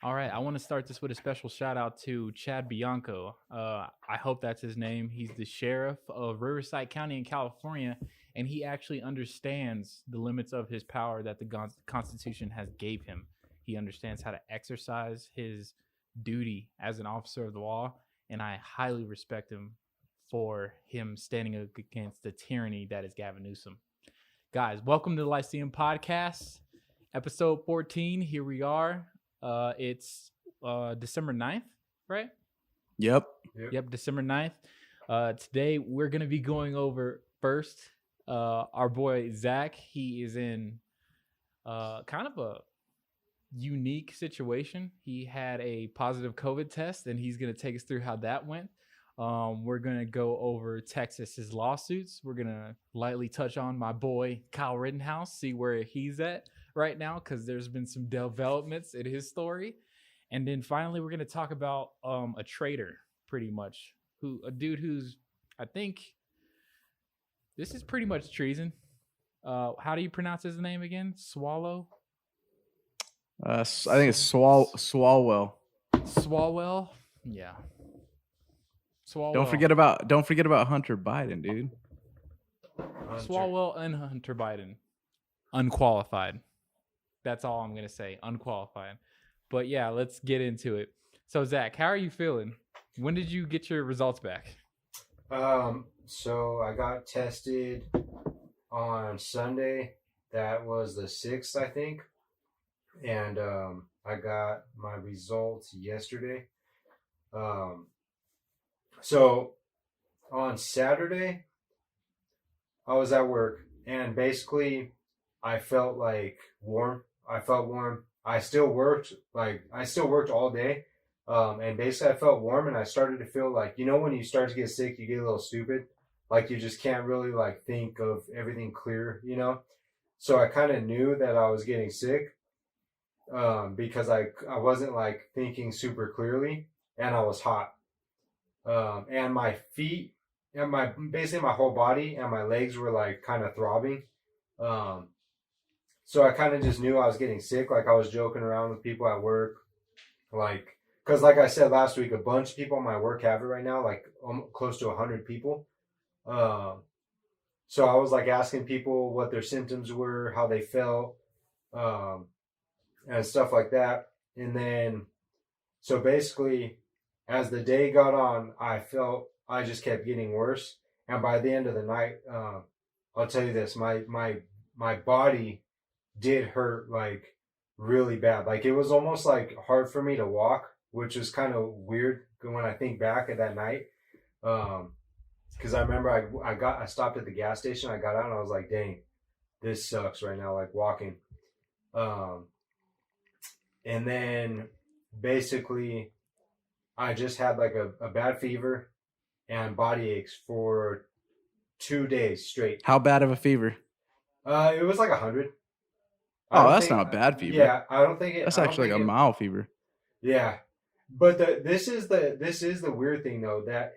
All right, I want to start this with a special shout out to Chad Bianco. I hope that's his name. He's the sheriff of Riverside County in California, and he actually understands the limits of his power that the Constitution has gave him. He understands how to exercise his duty as an officer of the law, and I highly respect him for him standing against the tyranny that is Gavin Newsom. Guys, welcome to the Lyceum podcast, episode 14. Here we are. It's December 9th, right? Yep, December 9th. Today, we're going to be going over first our boy Zach. He is in kind of a unique situation. He had a positive COVID test, and he's going to take us through how that went. We're going to go over Texas's lawsuits. We're going to lightly touch on my boy Kyle Rittenhouse, see where he's at right now, because there's been some developments in his story. And then finally, we're going to talk about a traitor, pretty much, a dude who's, I think, this is pretty much treason. How do you pronounce his name again? Swallow? I think it's Swalwell. Swalwell? Yeah. Swalwell. Don't forget about Hunter Biden, dude. Swalwell and Hunter Biden. Unqualified. That's all I'm going to say. Unqualified. But yeah, let's get into it. So Zach, how are you feeling? When did you get your results back? So I got tested on Sunday. That was the 6th, I think. And I got my results yesterday. So on Saturday, I was at work, and basically I felt warm. I felt warm. I still worked all day. And basically I felt warm, and I started to feel when you start to get sick, you get a little stupid. You just can't really think of everything clear, So I kind of knew that I was getting sick, because I wasn't thinking super clearly, and I was hot. And my feet and basically my whole body and my legs were kind of throbbing. So I kind of just knew I was getting sick. I was joking around with people at work, because like I said last week, a bunch of people at my work have it right now, close to 100 people. So I was asking people what their symptoms were, how they felt, and stuff like that. And then, so basically, as the day got on, I felt I just kept getting worse. And by the end of the night, I'll tell you this, my body did hurt really bad. It was almost hard for me to walk, which is kind of weird when I think back at that night. Because I remember I stopped at the gas station, I got out, and I was like, dang, this sucks right now, walking. And then basically I just had a bad fever and body aches for 2 days straight. How bad of a fever? It was 100. Oh, that's not a bad fever. Yeah, I don't think it. That's actually a mild fever. Yeah, but this is the weird thing though, that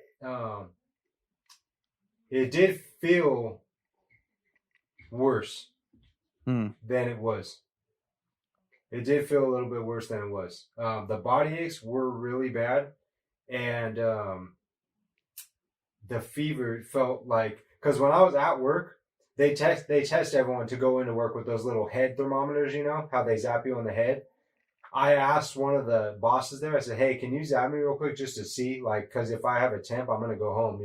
it did feel worse than it was. It did feel a little bit worse than it was. The body aches were really bad, and the fever felt because when I was at work, they test everyone to go into work with those little head thermometers, how they zap you on the head. I asked one of the bosses there, I said, hey, can you zap me real quick just to see, because if I have a temp, I'm going to go home,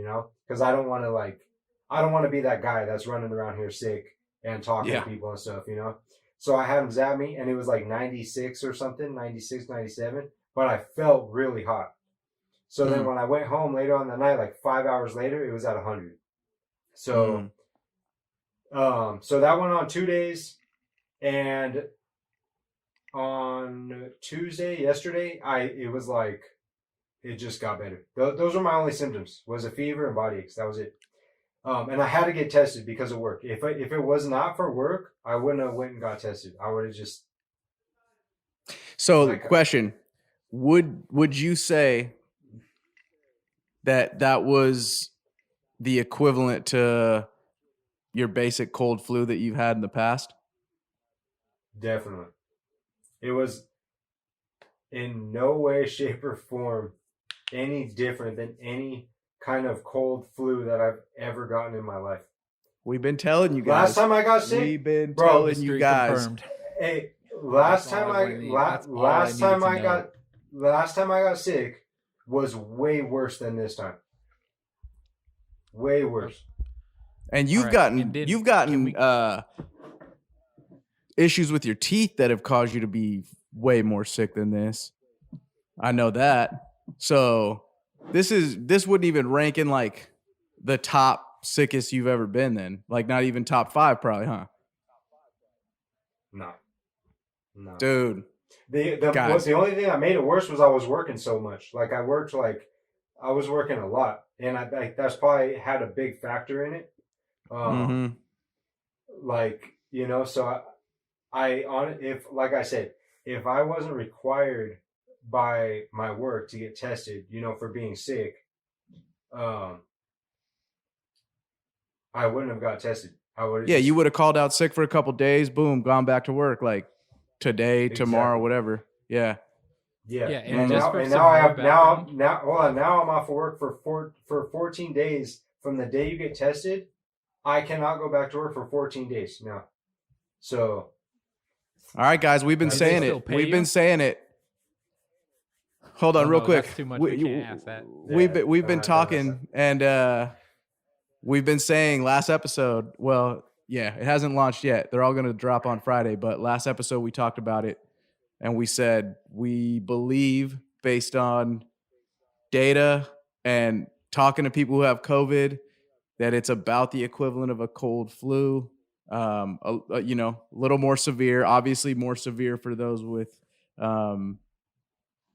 because I don't want to be that guy that's running around here sick and talking to people and stuff, So I had him zap me, and it was 96 or something, 96, 97, but I felt really hot. So then when I went home later on the night, 5 hours later, it was at 100. So, so that went on 2 days, and on Tuesday, yesterday, it was it just got better. Those were my only symptoms, was a fever and body aches. That was it. And I had to get tested because of work. If it was not for work, I wouldn't have went and got tested. I would have just. So the question, would you say that was the equivalent to your basic cold flu that you've had in the past? Definitely. It was in no way, shape, or form any different than any kind of cold flu that I've ever gotten in my life. We've been telling you Last guys. time I got sick, We've been bro, telling you History guys. confirmed. hey, last That's all time I I wanna need. la- That's all I last needed time to I know. got last time I got sick was way worse than this time. Way worse. And you've All right, gotten and then you've can we- gotten issues with your teeth that have caused you to be way more sick than this. I know that. So this wouldn't even rank in like the top sickest you've ever been then. Like not even top 5 probably, huh? No. Dude. The only thing that made it worse was I was working so much. Like I was working a lot, and that's probably had a big factor in it. Like, you know, so if like I said, if I wasn't required by my work to get tested, you know, for being sick, I wouldn't have got tested. You would have called out sick for a couple days, boom, gone back to work like today, tomorrow, whatever. Yeah. Yeah. and now I'm off of work for 14 days from the day you get tested. I cannot go back to work for 14 days now. So, all right, guys, we've been saying it. We've been saying it. Hold on, real quick. That's too much. We can't ask that. We've been talking, and we've been saying last episode. Well, yeah, it hasn't launched yet. They're all going to drop on Friday, but last episode we talked about it, and we said we believe, based on data and talking to people who have COVID, that it's about the equivalent of a cold flu. You know, a little more severe, obviously more severe for those with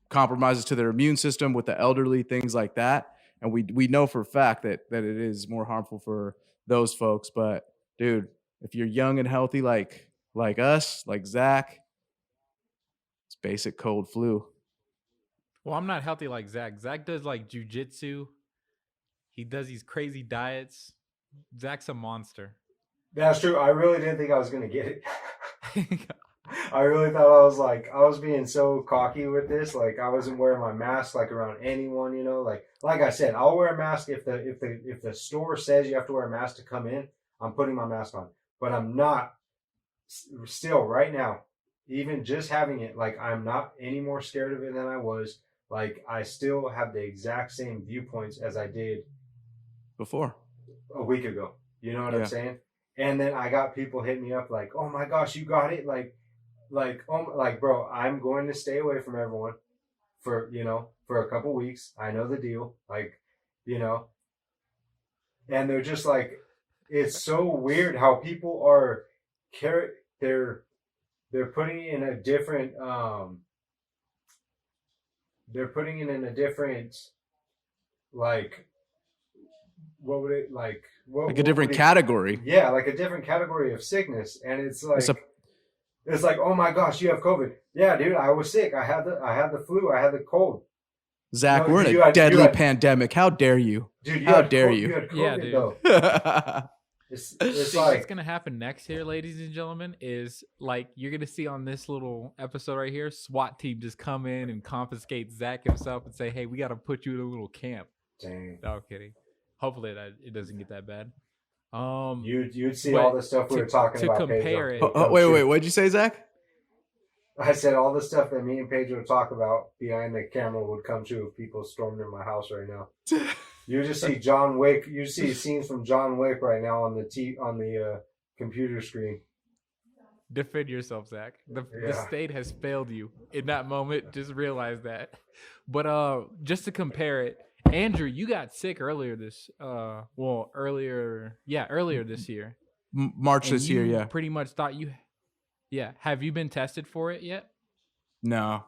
compromises to their immune system, with the elderly, things like that. And we know for a fact that it is more harmful for those folks. But dude, if you're young and healthy like us, like Zach, it's basic cold flu. Well, I'm not healthy like Zach. Zach does like jujitsu. He does these crazy diets. Zach's a monster. That's true. I really didn't think I was going to get it. I really thought I was being so cocky with this. Like I wasn't wearing my mask like around anyone, you know. Like I said, I'll wear a mask if the store says you have to wear a mask to come in. I'm putting my mask on, but I'm not. Still, right now, even just having it, like I'm not any more scared of it than I was. Like I still have the exact same viewpoints as I did before a week ago. You know what I'm saying? And then I got people hitting me up like, "Oh my gosh, you got it!" Like, bro, I'm going to stay away from everyone for a couple weeks. I know the deal, like, you know. And they're just like, it's so weird how people are they're putting it in a different like, what would it like? Like a different category. Yeah, like a different category of sickness, and it's like. It's like, oh my gosh, you have COVID. Yeah, dude, I was sick. I had the flu. I had the cold. Zach, we're in a deadly pandemic. How dare you? Dude, how dare you? You had COVID, yeah, dude. Though. It's like what's gonna happen next here, ladies and gentlemen, is like you're gonna see on this little episode right here, SWAT team just come in and confiscate Zach himself and say, "Hey, we got to put you in a little camp." Dang. No, I'm kidding. Hopefully it doesn't get that bad. You'd see all the stuff we were talking about. To compare it. Wait, what'd you say, Zach? I said all the stuff that me and Pedro talk about behind the camera would come true if people stormed in my house right now. You just see John Wick. You see scenes from John Wick right now on the computer screen. Defend yourself, Zach. The state has failed you in that moment. Just realize that. But just to compare it, Andrew, you got sick earlier this year. March this year, yeah. Pretty much thought you. Yeah. Have you been tested for it yet? No.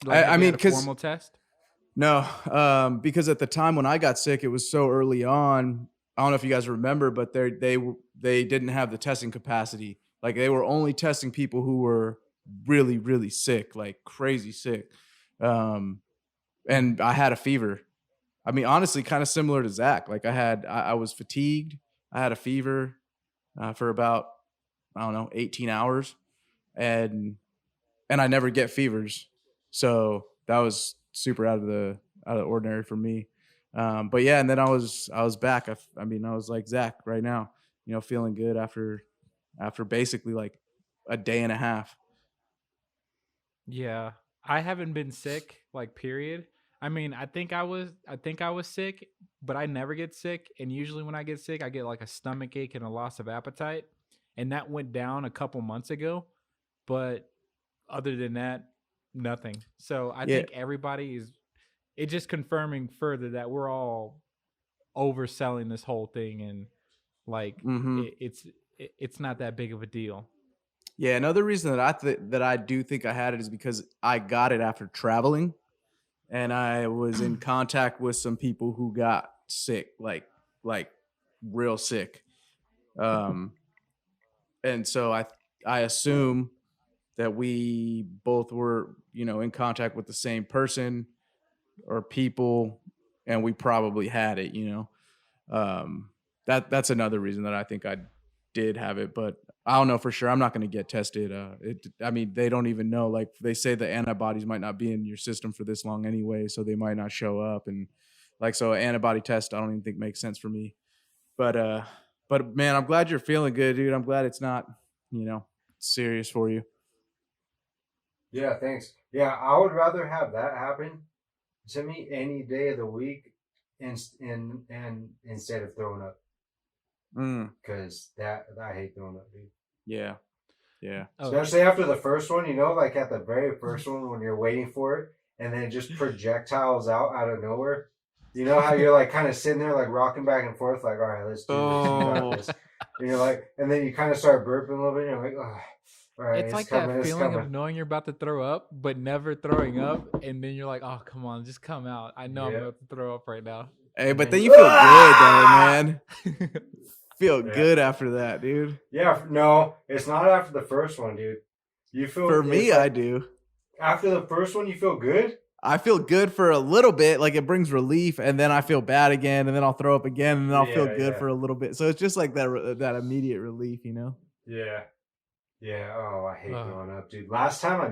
Like, I mean, because formal test. No, because at the time when I got sick, it was so early on. I don't know if you guys remember, but they didn't have the testing capacity. Like they were only testing people who were really, really sick, like crazy sick. And I had a fever. I mean, honestly, kind of similar to Zach. Like I was fatigued. I had a fever for about, I don't know, 18 hours. And I never get fevers. So that was super out of the ordinary for me. But yeah, and then I was back. I mean, I was like Zach right now, feeling good after basically like a day and a half. Yeah. I haven't been sick, like period. I mean, I think I was sick, but I never get sick. And usually when I get sick, I get like a stomach ache and a loss of appetite. And that went down a couple months ago. But other than that, nothing. So I Yeah. think everybody is it just confirming further that we're all overselling this whole thing, and like Mm-hmm. it's not that big of a deal. Yeah. Another reason that I do think I had it is because I got it after traveling, and I was in contact with some people who got sick, like real sick. And so I assume that we both were, in contact with the same person or people, and we probably had it, that's another reason that I think I did have it, but I don't know for sure. I'm not going to get tested. I mean, they don't even know, like they say the antibodies might not be in your system for this long anyway, so they might not show up. And like, so an antibody test, I don't even think makes sense for me, but man, I'm glad you're feeling good, dude. I'm glad it's not, serious for you. Yeah, thanks. Yeah, I would rather have that happen to me any day of the week, and instead of throwing up, because that I hate throwing up, dude. Yeah. Yeah. Oh, Especially after the first one, like at the very first one when you're waiting for it, and then it just projectiles out of nowhere. You know how you're like kind of sitting there like rocking back and forth, like, all right, let's do this. We got this. And you're like, and then you kind of start burping a little bit, and you're like, oh, all right, it's like coming, that feeling coming. of knowing you're about to throw up, but never throwing up, and then you're like, "Oh, come on, just come out." I know I'm about to throw up right now. Hey, but then you feel good though, man. Feel good after that, dude. Yeah, no, it's not after the first one, dude. You feel for me, like, I do. After the first one, you feel good. I feel good for a little bit, like it brings relief, and then I feel bad again, and then I'll throw up again, and then I'll feel good for a little bit. So it's just like that immediate relief, Yeah. Yeah. Oh, I hate throwing up, dude. Last time I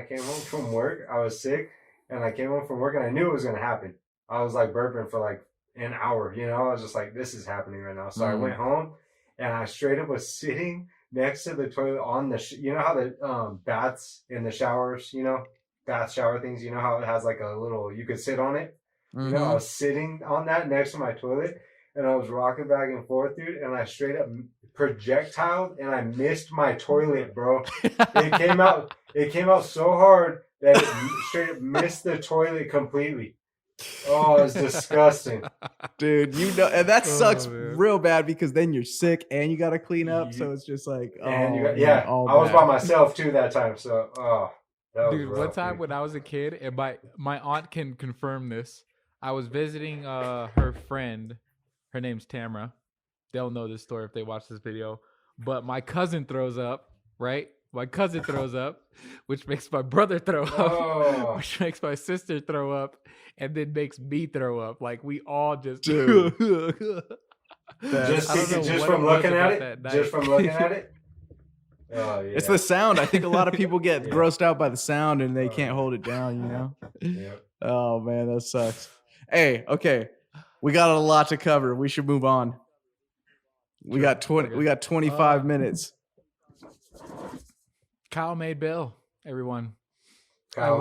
came home from work, I was sick, and I came home from work, and I knew it was gonna happen. I was like burping for like an hour, I was just like, this is happening right now. So I went home, and I straight up was sitting next to the toilet on the, how the baths in the showers, bath shower things, how it has like a little, you could sit on it. I was sitting on that next to my toilet, and I was rocking back and forth, dude, and I straight up projectiled, and I missed my toilet, bro. It came out so hard that it straight up missed the toilet completely. Oh, it's disgusting, dude. And that sucks real bad, because then you're sick and you got to clean up. So it's just like, I was by myself too that time. So, dude, one time when I was a kid, and my aunt can confirm this. I was visiting her friend. Her name's Tamara. They'll know this story if they watch this video. But my cousin throws up, right? My cousin throws up, which makes my brother throw up, which makes my sister throw up, and then makes me throw up. Like, we all just... just from looking at it? Just from looking at it? Oh, yeah. It's the sound. I think a lot of people get grossed out by the sound, and they can't hold it down, Yeah. Oh, man, that sucks. Hey, okay. We got a lot to cover. We should move on. We got 25 minutes. Kyle made bail, everyone. Kyle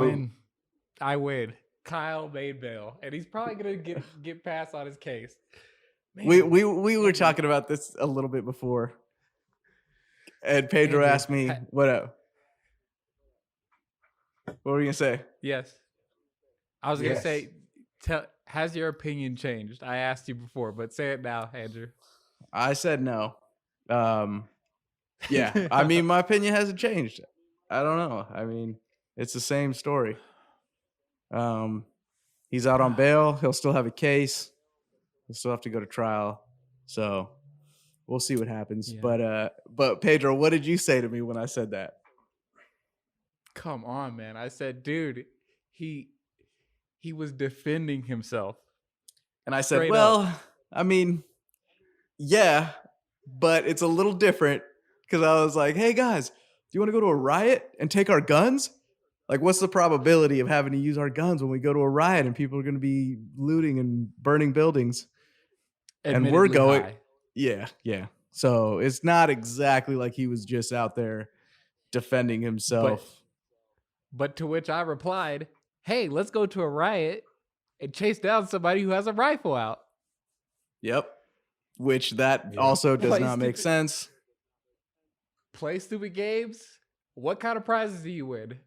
I win. Kyle made bail, and he's probably gonna get passed on his case. Man. We were talking about this a little bit before, and Pedro asked me, "What up? What were you gonna say?" Yes, I was gonna say, has your opinion changed? I asked you before, but say it now, Andrew. I said no. Yeah, I mean, my opinion hasn't changed. I don't know. I mean, it's the same story. He's out on bail. He'll still have a case. He'll still have to go to trial. So we'll see what happens. Yeah. But Pedro, what did you say to me when I said that? Come on, man. I said, dude, he was defending himself. And I said, I mean, yeah, but it's a little different, because I was like, hey guys, do you want to go to a riot and take our guns? Like, what's the probability of having to use our guns when we go to a riot and people are going to be looting and burning buildings? And we're Admittedly going, high. yeah. So it's not exactly like he was just out there defending himself. But to which I replied, hey, let's go to a riot and chase down somebody who has a rifle out. Yep. Which that Yeah. also does Play not make stupid- sense. Play stupid games? What kind of prizes do you win?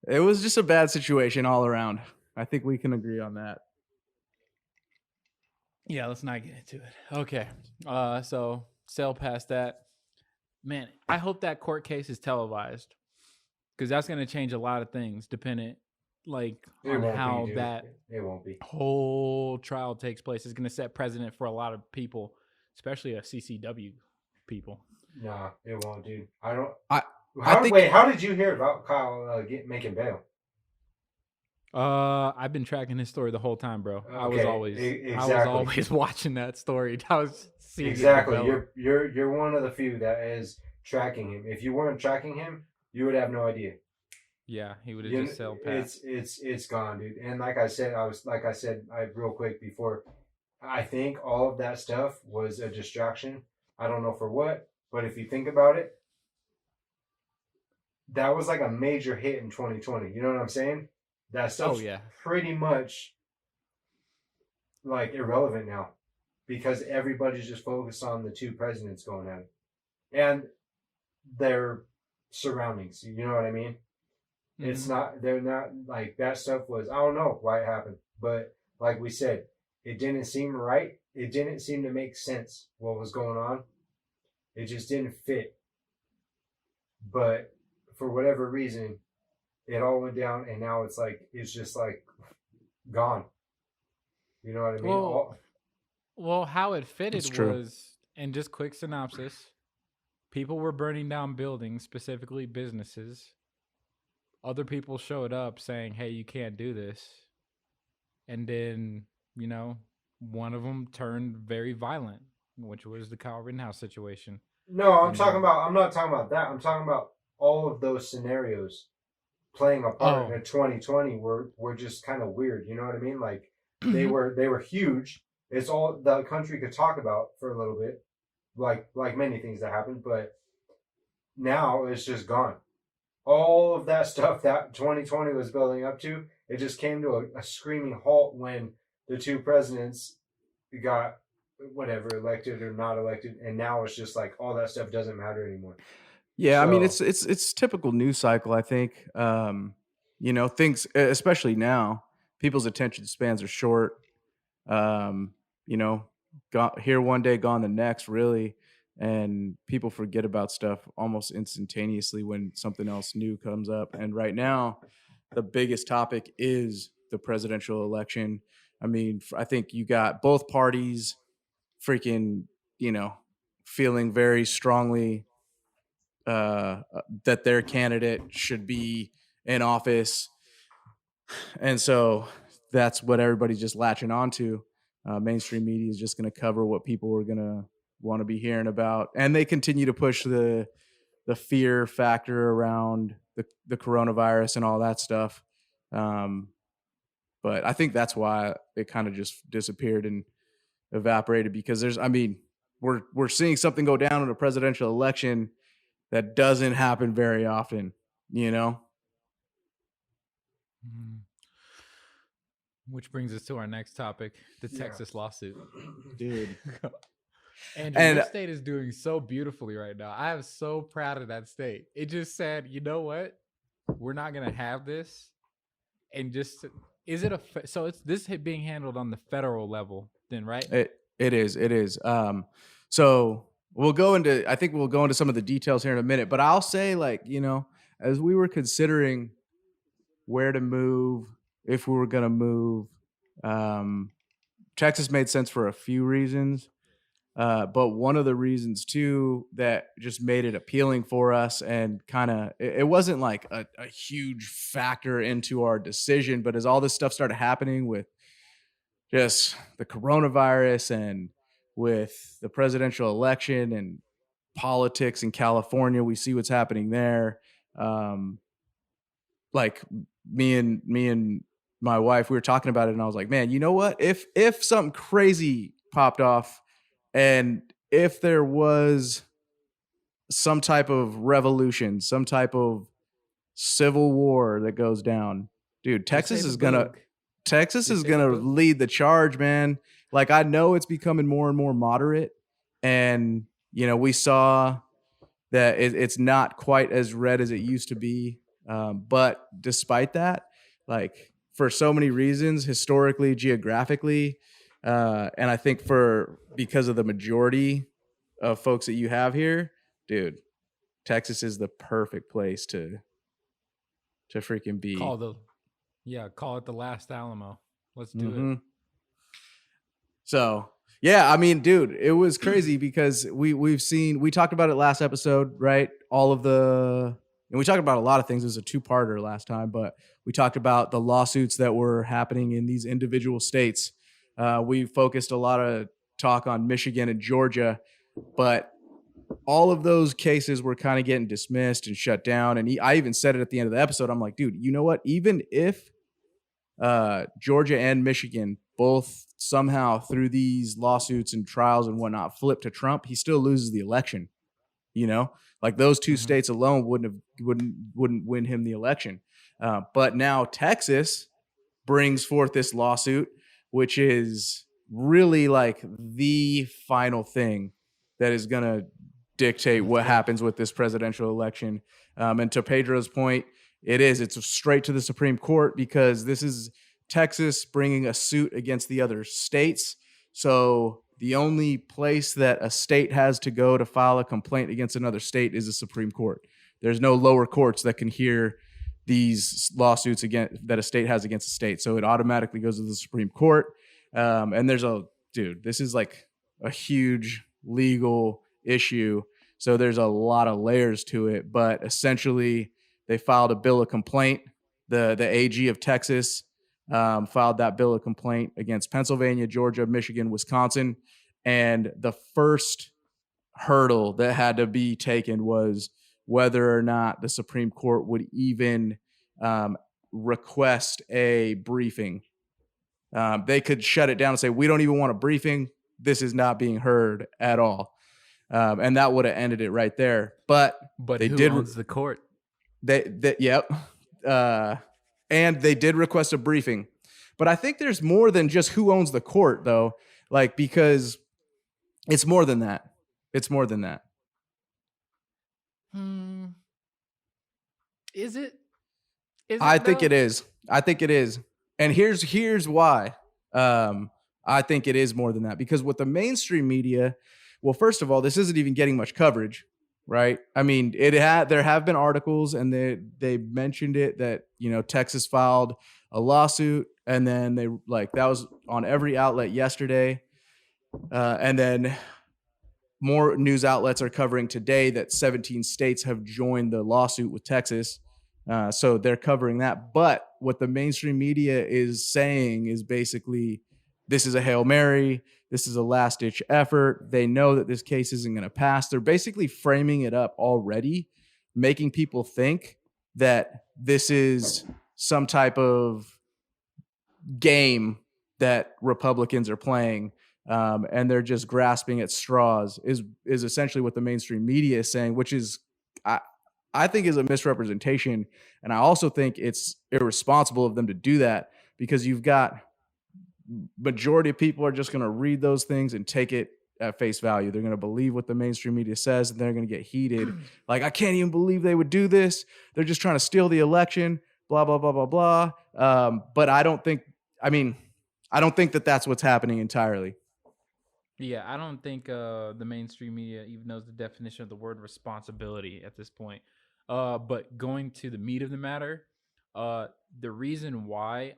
It was just a bad situation all around. I think we can agree on that. Yeah, let's not get into it. Okay. So sail past that. Man, I hope that court case is televised. Because that's going to change a lot of things dependent like It on won't how be, dude. that It won't be. whole trial takes place. It's going to set precedent for a lot of people, especially a CCW people. Nah, it won't, dude. I don't. I think- Wait, how did you hear about Kyle making bail? I've been tracking his story the whole time, bro. I was exactly. always watching that story. I was seeing it Exactly. develop. You're one of the few that is tracking him. If you weren't tracking him, you would have no idea. Yeah, he would have just sailed past. It's gone, dude. And like I said, real quick before, I think all of that stuff was a distraction. I don't know for what, but if you think about it, that was like a major hit in 2020. You know what I'm saying? That stuff's pretty much like irrelevant now because everybody's just focused on the two presidents going at it and their surroundings. You know what I mean? It's not, they're not like that stuff was, I don't know why it happened, but like we said, it didn't seem right. It didn't seem to make sense what was going on. It just didn't fit. But for whatever reason, it all went down and now it's just like gone. You know what I mean? Well, how it fitted true. was, and just quick synopsis, people were burning down buildings, specifically businesses. Other people showed up saying, hey, you can't do this. And then, you know, one of them turned very violent, which was the Kyle Rittenhouse situation. No, I'm not talking about that. I'm talking about all of those scenarios playing a part in 2020 were just kind of weird. You know what I mean? Like they were huge. It's all the country could talk about for a little bit, like many things that happened. But now it's just gone. All of that stuff that 2020 was building up to, it just came to a screaming halt when the two presidents got whatever elected or not elected, and now it's just like all that stuff doesn't matter anymore. Yeah, I mean it's typical news cycle. I think you know, things, especially now, people's attention spans are short. You know, here one day, gone the next, really, and people forget about stuff almost instantaneously when something else new comes up. And right now, the biggest topic is the presidential election. I mean, I think you got both parties freaking, you know, feeling very strongly that their candidate should be in office. And so that's what everybody's just latching onto. Mainstream media is just going to cover what people are going to want to be hearing about. And they continue to push the fear factor around the coronavirus and all that stuff. But I think that's why it kind of just disappeared and evaporated, because we're seeing something go down in a presidential election that doesn't happen very often, you know? Which brings us to our next topic, the Texas lawsuit. Dude. Andrew, your state is doing so beautifully right now. I am so proud of that state. It just said, you know what? We're not going to have this. And just, is it so it's this being handled on the federal level then, right? It is. So we'll go into some of the details here in a minute, but I'll say, like, you know, as we were considering where to move, if we were going to move, Texas made sense for a few reasons. But one of the reasons too that just made it appealing for us, and kind of, it wasn't like a huge factor into our decision, but as all this stuff started happening with just the coronavirus and with the presidential election and politics in California, we see what's happening there. like me and my wife, we were talking about it, and I was like, man, you know what? If something crazy popped off, and if there was some type of revolution, some type of civil war that goes down, dude, Just say Texas the is gonna boog. Texas Just is say the gonna boog. lead the charge, man. Like I know it's becoming more and more moderate, and we saw that it's not quite as red as it used to be. But despite that, like for so many reasons, historically, geographically, and I think because of the majority of folks that you have here, dude, Texas is the perfect place to freaking be. Call it the last Alamo. Let's do Mm-hmm. it. So yeah, I mean, dude, it was crazy because we talked about it last episode, right? And we talked about a lot of things. It was a two-parter last time, but we talked about the lawsuits that were happening in these individual states. We focused a lot of talk on Michigan and Georgia, but all of those cases were kind of getting dismissed and shut down. And I even said it at the end of the episode. I'm like, dude, you know what? Even if Georgia and Michigan both somehow through these lawsuits and trials and whatnot flip to Trump, he still loses the election. Like those two Mhm. states alone wouldn't win him the election. But now Texas brings forth this lawsuit, which is really like the final thing that is going to dictate Let's what go. happens with this presidential election. And to Pedro's point, it's straight to the Supreme Court because this is Texas bringing a suit against the other states. So the only place that a state has to go to file a complaint against another state is the Supreme Court. There's no lower courts that can hear these lawsuits that a state has against a state. So it automatically goes to the Supreme Court. And this is like a huge legal issue. So there's a lot of layers to it, but essentially they filed a bill of complaint. The AG of Texas filed that bill of complaint against Pennsylvania, Georgia, Michigan, Wisconsin. And the first hurdle that had to be taken was whether or not the Supreme Court would even request a briefing. They could shut it down and say, we don't even want a briefing. This is not being heard at all. And that would have ended it right there. But they who did. owns the court? Yep. And they did request a briefing. But I think there's more than just who owns the court, though. Like, because it's more than that. It's more than that. Is it? I think it is. I think it is. And here's why. I think it is more than that because with the mainstream media, well, first of all, this isn't even getting much coverage, right? I mean, there have been articles and they mentioned it that, Texas filed a lawsuit and then that was on every outlet yesterday. And then more news outlets are covering today that 17 states have joined the lawsuit with Texas. So they're covering that. But what the mainstream media is saying is basically this is a Hail Mary. This is a last-ditch effort. They know that this case isn't going to pass. They're basically framing it up already, making people think that this is some type of game that Republicans are playing. And they're just grasping at straws is essentially what the mainstream media is saying, which is I think is a misrepresentation. And I also think it's irresponsible of them to do that because you've got majority of people are just going to read those things and take it at face value. They're going to believe what the mainstream media says and they're going to get heated. Like, I can't even believe they would do this. They're just trying to steal the election, blah, blah, blah, blah, blah. But I don't think that that's what's happening entirely. Yeah, I don't think the mainstream media even knows the definition of the word responsibility at this point. But going to the meat of the matter, the reason why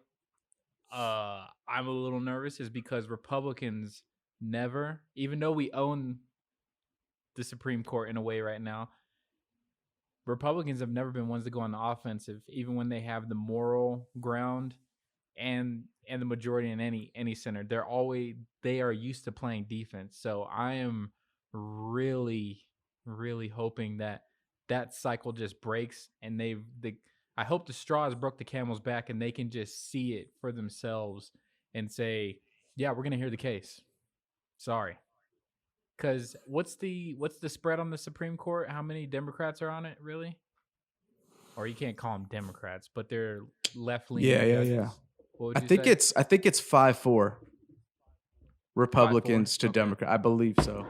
I'm a little nervous is because Republicans never, even though we own the Supreme Court in a way right now, Republicans have never been ones to go on the offensive, even when they have the moral ground and the majority in any center. They are used to playing defense. So I am really, really hoping that cycle just breaks and I hope the straws broke the camel's back and they can just see it for themselves and say, "Yeah, we're gonna hear the case." Sorry, because what's the spread on the Supreme Court? How many Democrats are on it, really? Or you can't call them Democrats, but they're left leaning judges. What would I you think say? it's 5-4 5-4. Republicans to Okay. Democrat. I believe so.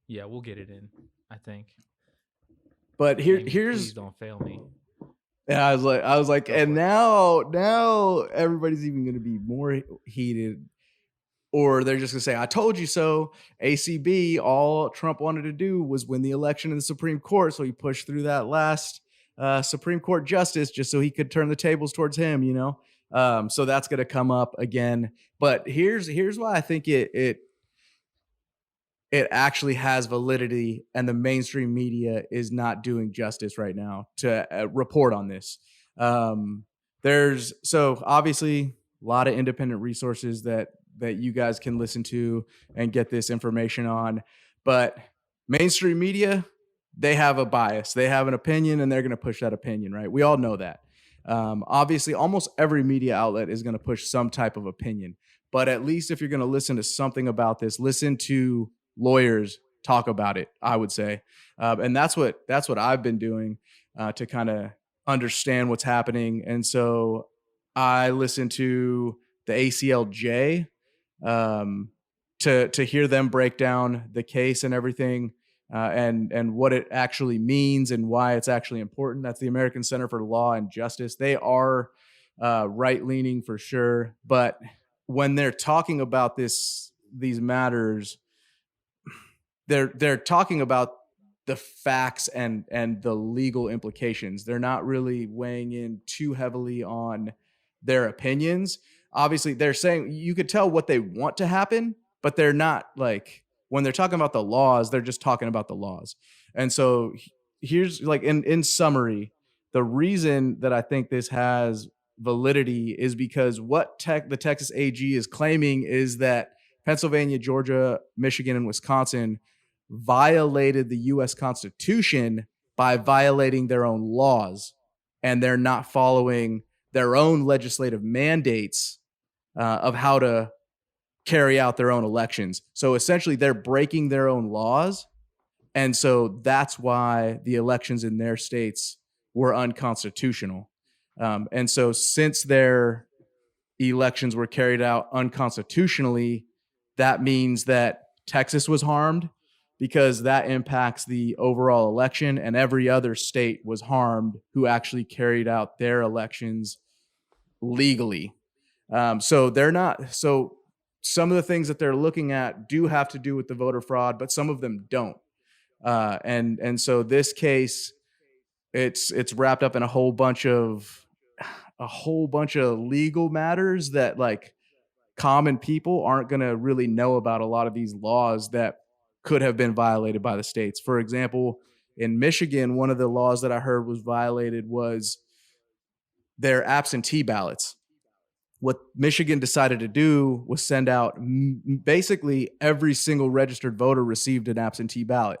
Yeah, we'll get it in. I think. But Amy, please here's don't fail me. and I was like, Go and for it. now everybody's even going to be more heated, or they're just going to say, "I told you so." ACB, all Trump wanted to do was win the election in the Supreme Court, so he pushed through that last Supreme Court justice just so he could turn the tables towards him. So that's going to come up again. But here's why I think it actually has validity, and the mainstream media is not doing justice right now to report on this. There's so obviously a lot of independent resources that you guys can listen to and get this information on, but mainstream media, they have a bias, they have an opinion, and they're going to push that opinion, right? We all know that. Obviously, almost every media outlet is going to push some type of opinion, but at least if you're going to listen to something about this, listen to lawyers talk about it, I would say. And that's what I've been doing to kind of understand what's happening. And so I listen to the ACLJ to hear them break down the case and everything, and what it actually means and why it's actually important. That's the American Center for Law and Justice. They are right leaning for sure, but when they're talking about these matters, they're talking about the facts and the legal implications. They're not really weighing in too heavily on their opinions. Obviously, they're saying, you could tell what they want to happen, but they're not, like, when they're talking about the laws, they're just talking about the laws. And so here's, like, in summary, the reason that I think this has validity is because what the Texas AG is claiming is that Pennsylvania, Georgia, Michigan, and Wisconsin violated the U.S. Constitution by violating their own laws, and they're not following their own legislative mandates of how to carry out their own elections. So essentially, they're breaking their own laws, and so that's why the elections in their states were unconstitutional. And so since their elections were carried out unconstitutionally, that means that Texas was harmed, because that impacts the overall election, and every other state was harmed who actually carried out their elections legally. So they're not. So some of the things that they're looking at do have to do with the voter fraud, but some of them don't. And so this case, it's wrapped up in a whole bunch of legal matters that, like, common people aren't going to really know about a lot of these laws that could have been violated by the states. For example, in Michigan, one of the laws that I heard was violated was their absentee ballots. What Michigan decided to do was send out basically every single registered voter received an absentee ballot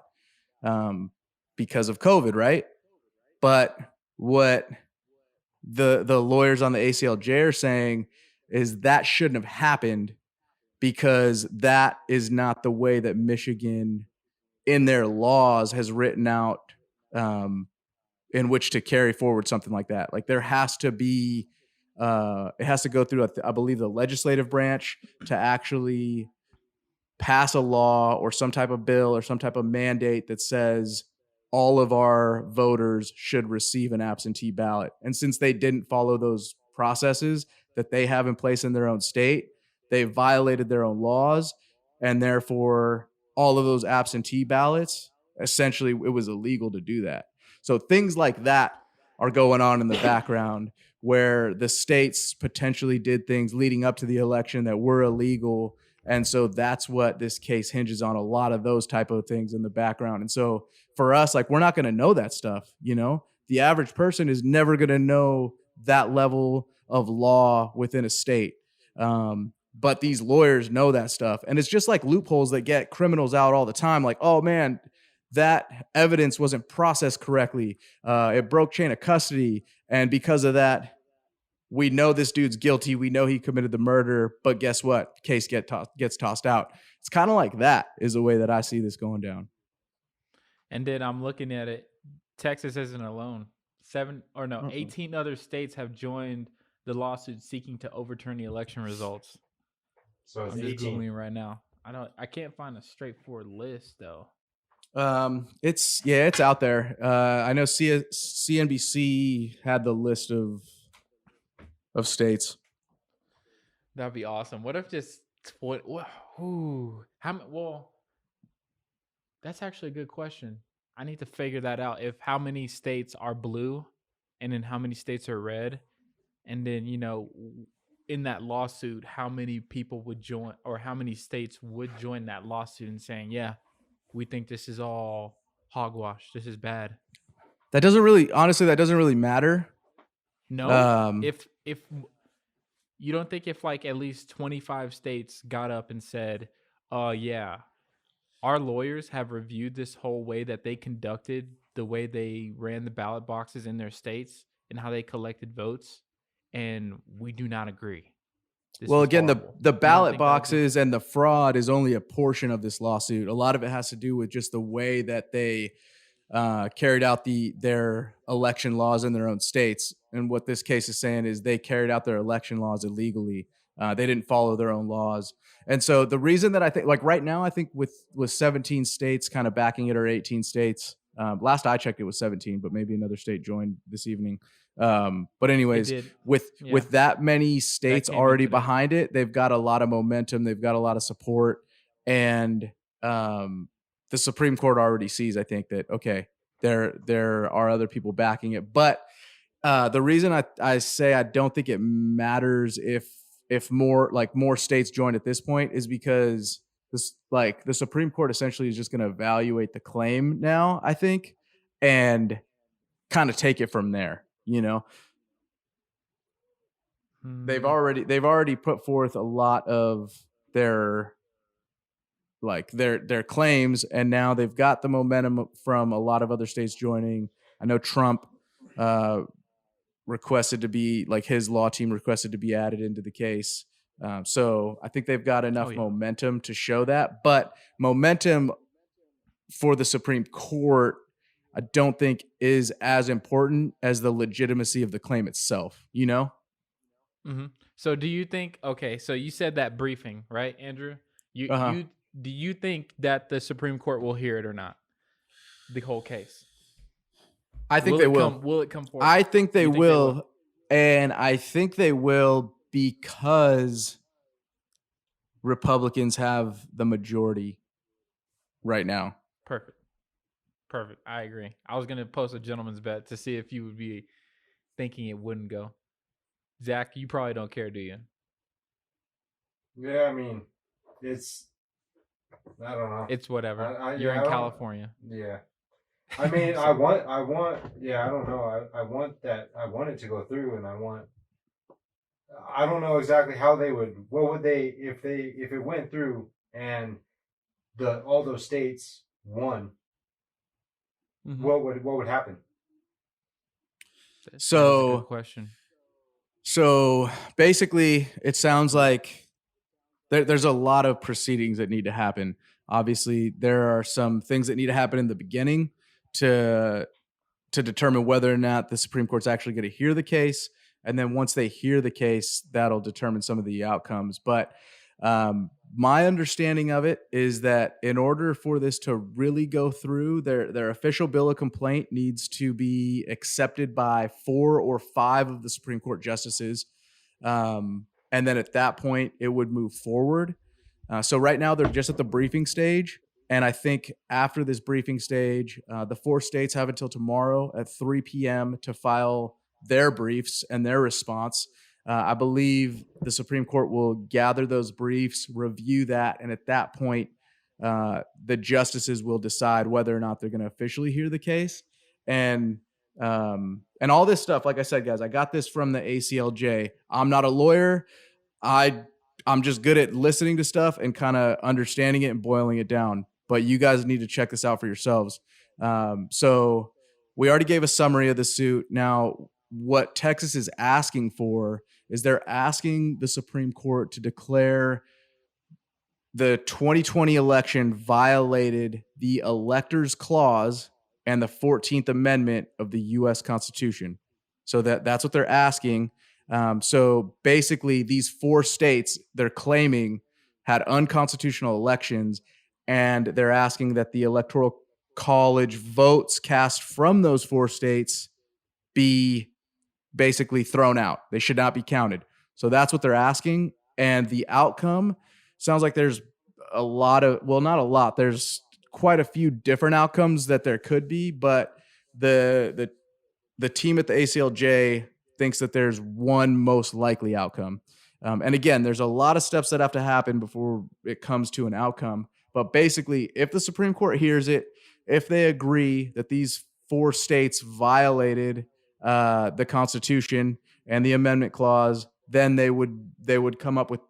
because of COVID, right? But what the lawyers on the ACLJ are saying is that shouldn't have happened, because that is not the way that Michigan in their laws has written out in which to carry forward something like that. Like, there has to be it has to go through, I believe, the legislative branch to actually pass a law or some type of bill or some type of mandate that says all of our voters should receive an absentee ballot. And since they didn't follow those processes that they have in place in their own state, they violated their own laws, and therefore all of those absentee ballots, essentially it was illegal to do that. So things like that are going on in the background, where the states potentially did things leading up to the election that were illegal. And so that's what this case hinges on, a lot of those type of things in the background. And so for us, like, we're not going to know that stuff. The average person is never going to know that level of law within a state. But these lawyers know that stuff. And it's just like loopholes that get criminals out all the time. Like, oh man, that evidence wasn't processed correctly. It broke chain of custody. And because of that, we know this dude's guilty. We know he committed the murder, but guess what? Case gets tossed out. It's kind of like that is the way that I see this going down. And then I'm looking at it. Texas isn't alone. 18 other states have joined the lawsuit seeking to overturn the election results. So it's I'm just 18. Googling right now. I can't find a straightforward list though. It's out there. I know CNBC had the list of states. That'd be awesome. What if just well, that's actually a good question. I need to figure that out. If how many states are blue and then how many states are red, and then in that lawsuit, how many people would join or how many states would join that lawsuit and saying, yeah, we think this is all hogwash. This is bad. That doesn't really matter. No, if you don't think if like at least 25 states got up and said, yeah, our lawyers have reviewed this whole way that they conducted the way they ran the ballot boxes in their states and how they collected votes, and we do not agree. Well, again, the ballot boxes and the fraud is only a portion of this lawsuit. A lot of it has to do with just the way that they carried out their election laws in their own states. And what this case is saying is they carried out their election laws illegally. They didn't follow their own laws. And so the reason that I think, like right now, I think with 17 states kind of backing it, or 18 states, last I checked, it was 17, but maybe another state joined this evening. But anyways, with that many states already behind it, they've got a lot of momentum. They've got a lot of support. And the Supreme Court already sees, I think, that, okay, there are other people backing it. But the reason I say I don't think it matters if more states join at this point is because the Supreme Court essentially is just going to evaluate the claim now, I think, and kind of take it from there. They've already put forth a lot of their claims, and now they've got the momentum from a lot of other states joining. I know Trump requested to be, like, his law team requested to be added into the case. So I think they've got enough momentum to show that, but momentum for the Supreme Court, I don't think is as important as the legitimacy of the claim itself, Mm-hmm. So do you think, okay, so you said that briefing, right, Andrew? Do you think that the Supreme Court will hear it or not? The whole case? I think they will. Will it come forward? I think they will. And I think they will because Republicans have the majority right now. Perfect. I agree. I was going to post a gentleman's bet to see if you would be thinking it wouldn't go. Zach, you probably don't care, do you? Yeah, I mean, I don't know. It's whatever. You're in California. Yeah. I mean, I don't know. I want it to go through, and I don't know exactly how what would they, if it went through and all those states won, mm-hmm. what would happen? That's a good question. So basically, it sounds like there's a lot of proceedings that need to happen. Obviously, there are some things that need to happen in the beginning to determine whether or not the Supreme Court's actually going to hear the case. And then once they hear the case, that'll determine some of the outcomes. But my understanding of it is that in order for this to really go through, their official bill of complaint needs to be accepted by 4 or 5 of the Supreme Court justices. And then at that point, it would move forward. So right now, they're just at the briefing stage. And I think after this briefing stage, the 4 states have until tomorrow at 3 p.m. to file their briefs and their response. I believe the Supreme Court will gather those briefs, review that, and at that point, the justices will decide whether or not they're going to officially hear the case. And all this stuff, like I said, guys, I got this from the ACLJ. I'm not a lawyer. I'm just good at listening to stuff and kind of understanding it and boiling it down. but you guys need to check this out for yourselves. So we already gave a summary of the suit. Now, what Texas is asking for is they're asking the Supreme Court to declare the 2020 election violated the Electors Clause and the 14th Amendment of the U.S. Constitution. So that's what they're asking. So basically, these 4 states they're claiming had unconstitutional elections, and they're asking that the Electoral College votes cast from those 4 states be basically thrown out. They should not be counted. So that's what they're asking. And the outcome sounds like there's a lot of, well, not a lot. There's quite a few different outcomes that there could be, but the team at the ACLJ thinks that there's one most likely outcome. And again, there's a lot of steps that have to happen before it comes to an outcome. But basically, if the Supreme Court hears it, if they agree that these 4 states violated the Constitution and the Amendment Clause, then they would come up with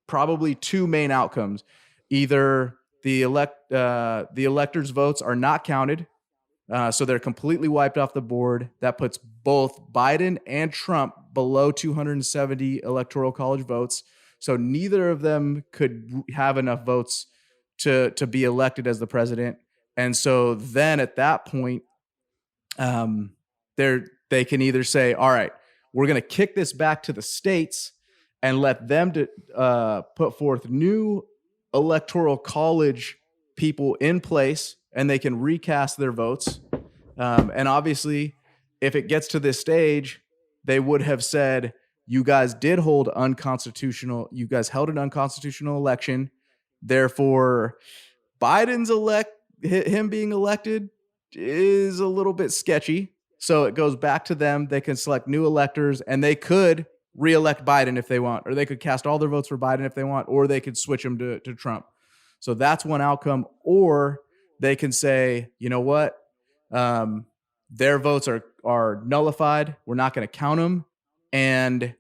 probably 2 main outcomes. Either the electors' votes are not counted, so they're completely wiped off the board. That puts both Biden and Trump below 270 electoral college votes. So neither of them could have enough votes to be elected as the president. And so then at that point, they can either say, all right, we're going to kick this back to the states and let them put forth new electoral college people in place, and they can recast their votes. And obviously, if it gets to this stage, they would have said, you guys did hold unconstitutional, you guys held an unconstitutional election. Therefore, him being elected is a little bit sketchy. So it goes back to them. They can select new electors, and they could reelect Biden if they want, or they could cast all their votes for Biden if they want, or they could switch them to Trump. So that's one outcome. Or they can say, you know what? Their votes are nullified. We're not going to count them. And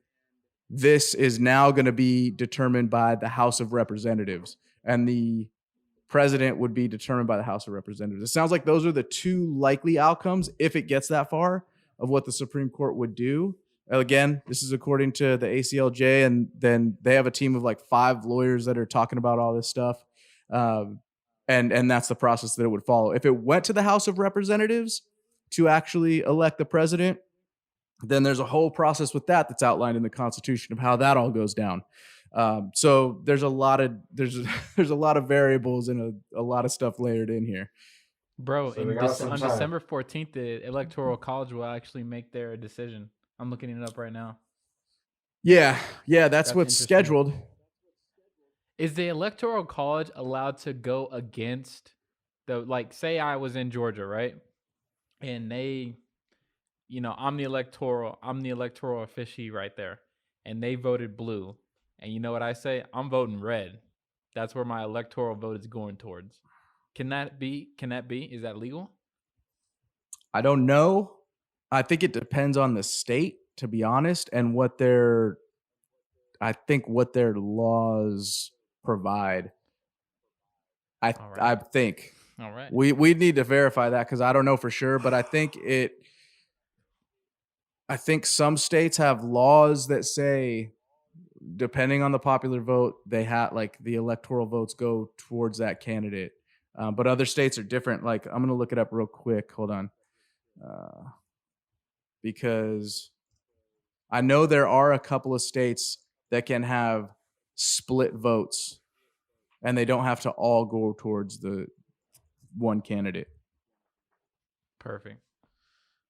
this is now going to be determined by the House of Representatives, and the president would be determined by the House of Representatives. It sounds like those are the 2 likely outcomes if it gets that far of what the Supreme Court would do. Again, this is according to the ACLJ, and then they have a team of like 5 lawyers that are talking about all this stuff. And that's the process that it would follow. If it went to the House of Representatives to actually elect the president, then there's a whole process with that's outlined in the Constitution of how that all goes down. So there's a lot of variables and a lot of stuff layered in here. Bro, so on December 14th, the Electoral College will actually make their decision. I'm looking it up right now. Yeah, that's what's scheduled. Is the Electoral College allowed to go against say I was in Georgia, right? And they, I'm the electoral official right there. And they voted blue. And you know what I say? I'm voting red. That's where my electoral vote is going towards. Can that be? Is that legal? I don't know. I think it depends on the state, to be honest, and what their laws provide. I think. All right. We need to verify that because I don't know for sure, but I think some states have laws that say, depending on the popular vote, they have the electoral votes go towards that candidate. But other states are different. I'm going to look it up real quick. Hold on. Because I know there are a couple of states that can have split votes, and they don't have to all go towards the one candidate. Perfect.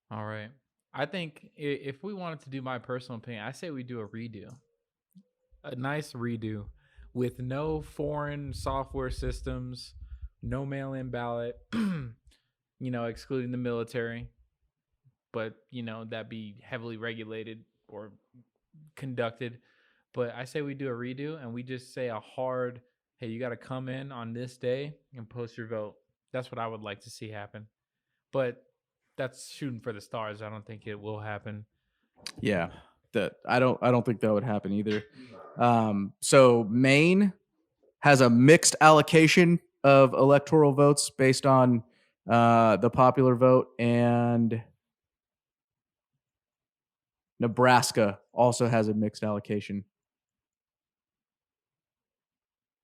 All right. I think if we wanted to do my personal opinion, I say we do a redo. A nice redo with no foreign software systems, no mail-in ballot, excluding the military, but, that'd be heavily regulated or conducted. But I say we do a redo and we just say a hard, hey, you got to come in on this day and post your vote. That's what I would like to see happen. But that's shooting for the stars. I don't think it will happen. Yeah. I don't think that would happen either. So Maine has a mixed allocation of electoral votes based on the popular vote, and Nebraska also has a mixed allocation.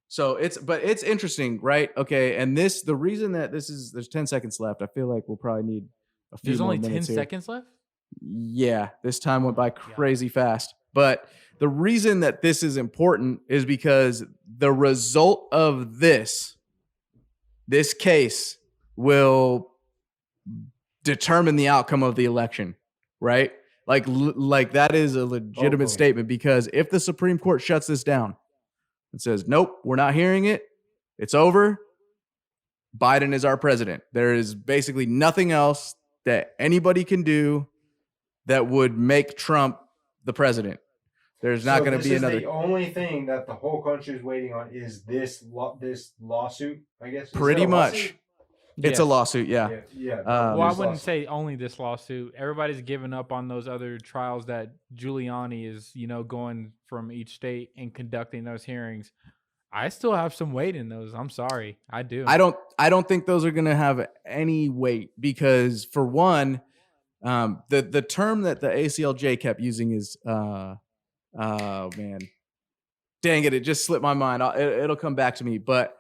So it's interesting, right? Okay, and the reason that there's 10 seconds left. I feel like we'll probably need a few There's more only 10 minutes here. seconds left? Yeah, this time went by God. crazy fast. But the reason that this is important is because the result of this case will determine the outcome of the election, right? Like that is a legitimate statement, because if the Supreme Court shuts this down and says, nope, we're not hearing it, it's over, Biden is our president. There is basically nothing else that anybody can do that would make Trump the president. There's not going to be another. The only thing that the whole country is waiting on is this lawsuit, I guess. Pretty much. It's a lawsuit, yeah. Well, I wouldn't say only this lawsuit. Everybody's given up on those other trials that Giuliani is, going from each state and conducting those hearings. I still have some weight in those. I'm sorry. I do. I don't think those are going to have any weight because, for one, the term that the ACLJ kept using is oh man, dang it just slipped my mind. It'll come back to me, but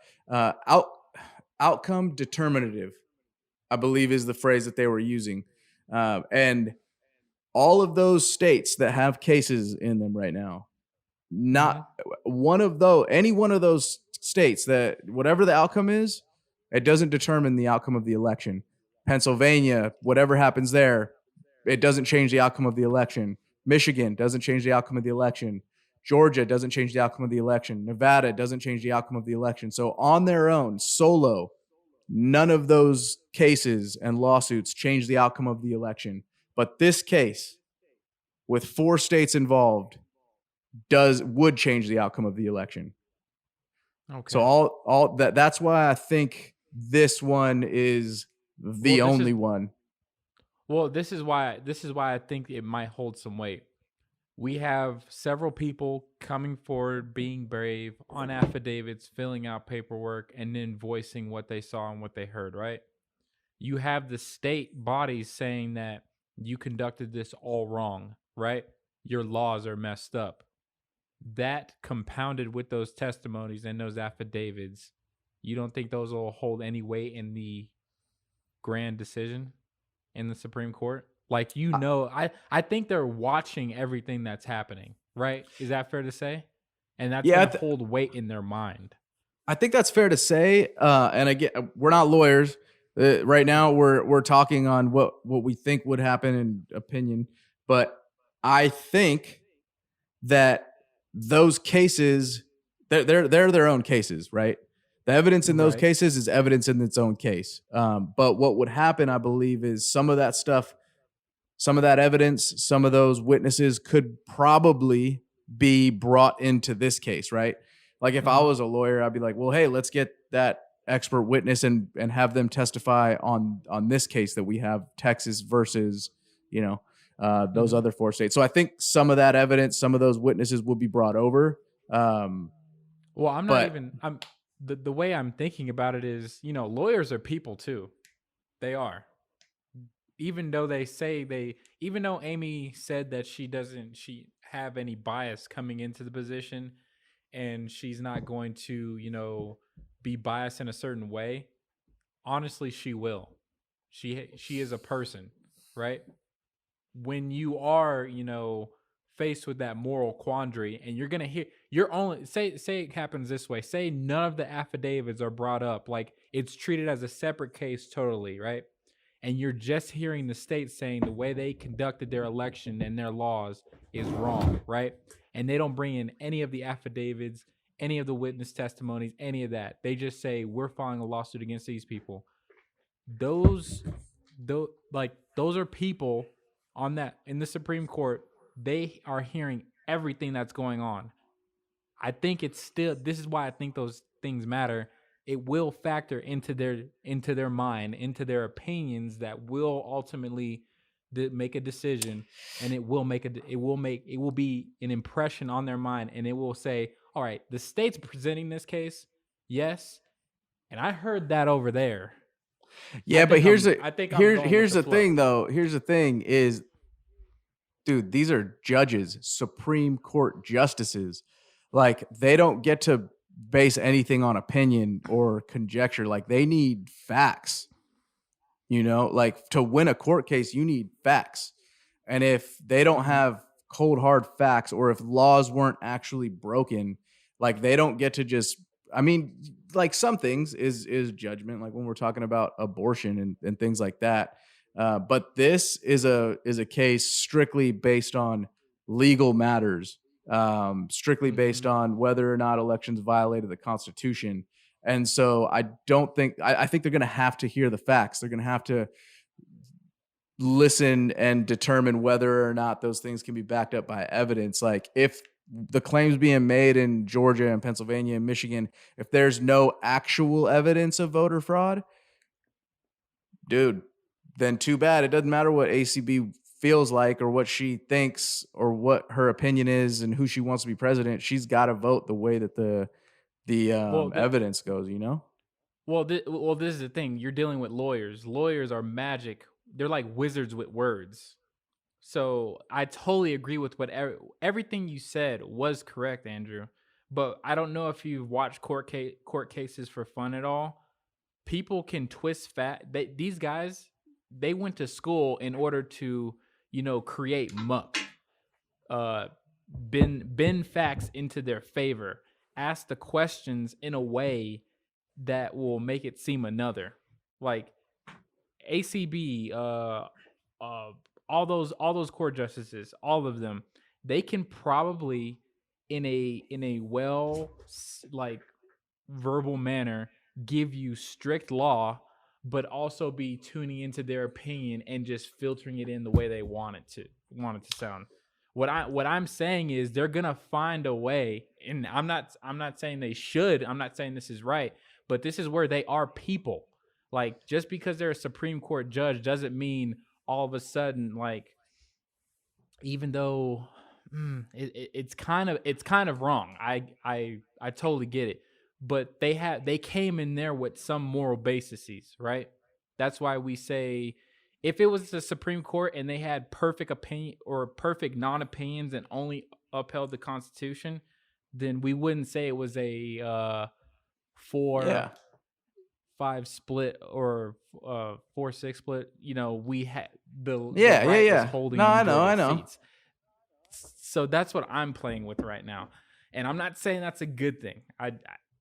outcome determinative, I believe, is the phrase that they were using, and all of those states that have cases in them right now, not one of those, any one of those states, that whatever the outcome is, it doesn't determine the outcome of the election. Pennsylvania, whatever happens there, it doesn't change the outcome of the election. Michigan doesn't change the outcome of the election. Georgia doesn't change the outcome of the election. Nevada doesn't change the outcome of the election. So on their own, solo, none of those cases and lawsuits change the outcome of the election. But this case, with 4 states involved, would change the outcome of the election. Okay. So that's why I think this one is the only one. Well, this is why I think it might hold some weight. We have several people coming forward, being brave on affidavits, filling out paperwork, and then voicing what they saw and what they heard, right? You have the state bodies saying that you conducted this all wrong, right? Your laws are messed up. That compounded with those testimonies and those affidavits, you don't think those will hold any weight in the grand decision in the Supreme Court? Like, I think they're watching everything that's happening, right? Is that fair to say? And that's going to hold weight in their mind. I think that's fair to say. And again, we're not lawyers. Right now, we're talking on what we think would happen in opinion. But I think that those cases, they're their own cases, right? The evidence in those cases is evidence in its own case. But what would happen, I believe, is some of that stuff, some of that evidence, some of those witnesses could probably be brought into this case, right? Like if I was a lawyer, I'd be like, well, hey, let's get that expert witness and have them testify on this case that we have, Texas versus, those other 4 states. So I think some of that evidence, some of those witnesses will be brought over. Well, the way I'm thinking about it is, lawyers are people too. They are. Even though even though Amy said that she have any bias coming into the position and she's not going to, be biased in a certain way, honestly, she will. She is a person, right? When you are, faced with that moral quandary and you're going to say it happens this way. Say none of the affidavits are brought up. Like it's treated as a separate case totally, right? And you're just hearing the state saying the way they conducted their election and their laws is wrong, right? And they don't bring in any of the affidavits, any of the witness testimonies, any of that. They just say, we're filing a lawsuit against these people. Those are people on that in the Supreme Court. They are hearing everything that's going on. I think this is why I think those things matter. It will factor into their mind, into their opinions that will ultimately make a decision, and it will be an impression on their mind, and it will say, all right, the state's presenting this case, yes, And I heard that over there. Yeah, but here's I think I'm going here's with the the flow. thing though. Here's the thing is, dude, these are judges, Supreme Court justices. Like, they don't get to base anything on opinion or conjecture. Like, they need facts. You know, like, to win a court case, you need facts. And if they don't have cold hard facts, or if laws weren't actually broken, like, they don't get to just, I mean, like, some things is judgment, like when we're talking about abortion and things like that. But this is a case strictly based on legal matters, strictly based on whether or not elections violated the Constitution. And so I don't think, I think they're going to have to hear the facts. They're going to have to listen and determine whether or not those things can be backed up by evidence. Like, if the claims being made in Georgia and Pennsylvania and Michigan, if there's no actual evidence of voter fraud, dude, then too bad. It doesn't matter what ACB feels like or what she thinks or what her opinion is and who she wants to be president. She's got to vote the way that the evidence goes, you know? Well, this is the thing. You're dealing with lawyers. Lawyers are magic. They're like wizards with words. So I totally agree with what everything you said was correct, Andrew. But I don't know if you've watched court cases for fun at all. People can twist these guys, they went to school in order to, create muck, bend facts into their favor, ask the questions in a way that will make it seem another. Like ACB, all those court justices, all of them, they can probably in a well, like, verbal manner give you strict law, but also be tuning into their opinion and just filtering it in the way they want it to sound. What I'm saying is they're gonna find a way, and I'm not saying they should. I'm not saying this is right, but this is where they are people. Like, just because they're a Supreme Court judge doesn't mean all of a sudden, like, even though it's kind of wrong. I totally get it, but they came in there with some moral bases, right? That's why we say, if it was the Supreme Court and they had perfect opinion or perfect non-opinions and only upheld the Constitution, then we wouldn't say it was a 4-5 split or 4-6 split. We had the right was holding. No, I know. Seats. So that's what I'm playing with right now, and I'm not saying that's a good thing.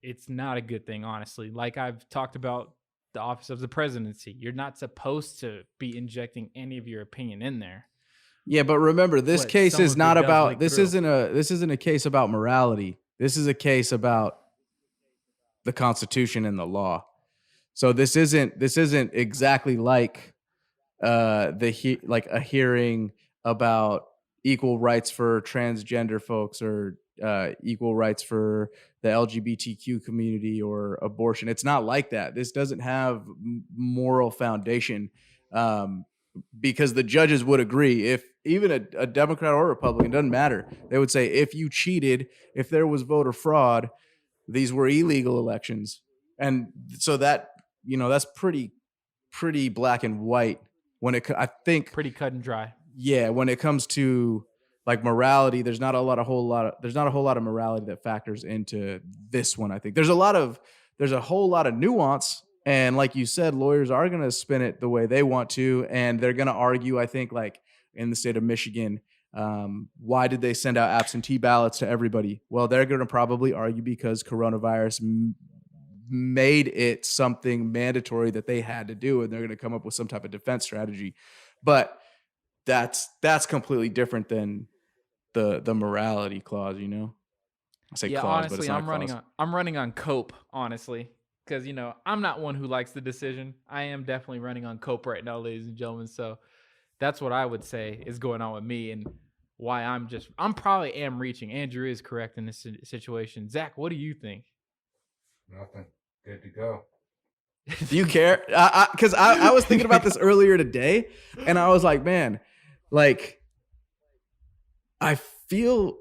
It's not a good thing, honestly. Like I've talked about the office of the presidency, you're not supposed to be injecting any of your opinion in there. Yeah, but remember, this case is not about. This isn't a case about morality. This is a case about the Constitution and the law. So this isn't exactly like like a hearing about equal rights for transgender folks or equal rights for the LGBTQ community or abortion. It's not like that. This doesn't have moral foundation, because the judges would agree. If even a Democrat or a Republican, doesn't matter, they would say, if you cheated, if there was voter fraud, these were illegal elections. And so that, that's pretty black and white when I think pretty cut and dry. Yeah, when it comes to like morality, there's not a whole lot of morality that factors into this one. I think there's a whole lot of nuance, and like you said, lawyers are going to spin it the way they want to, and they're going to argue, I think, like in the state of Michigan, why did they send out absentee ballots to everybody? Well, they're going to probably argue because coronavirus made it something mandatory that they had to do, and they're going to come up with some type of defense strategy. But that's completely different than the morality clause, I say clause, honestly, but it's not I'm running on cope, honestly, because I'm not one who likes the decision. I am definitely running on cope right now, ladies and gentlemen. So that's what I would say is going on with me, and why I'm probably am reaching. Andrew is correct in this situation. Zach, what do you think? Nothing. Good to go. Do you care? Because I was thinking about this earlier today, and I was like, man, like I feel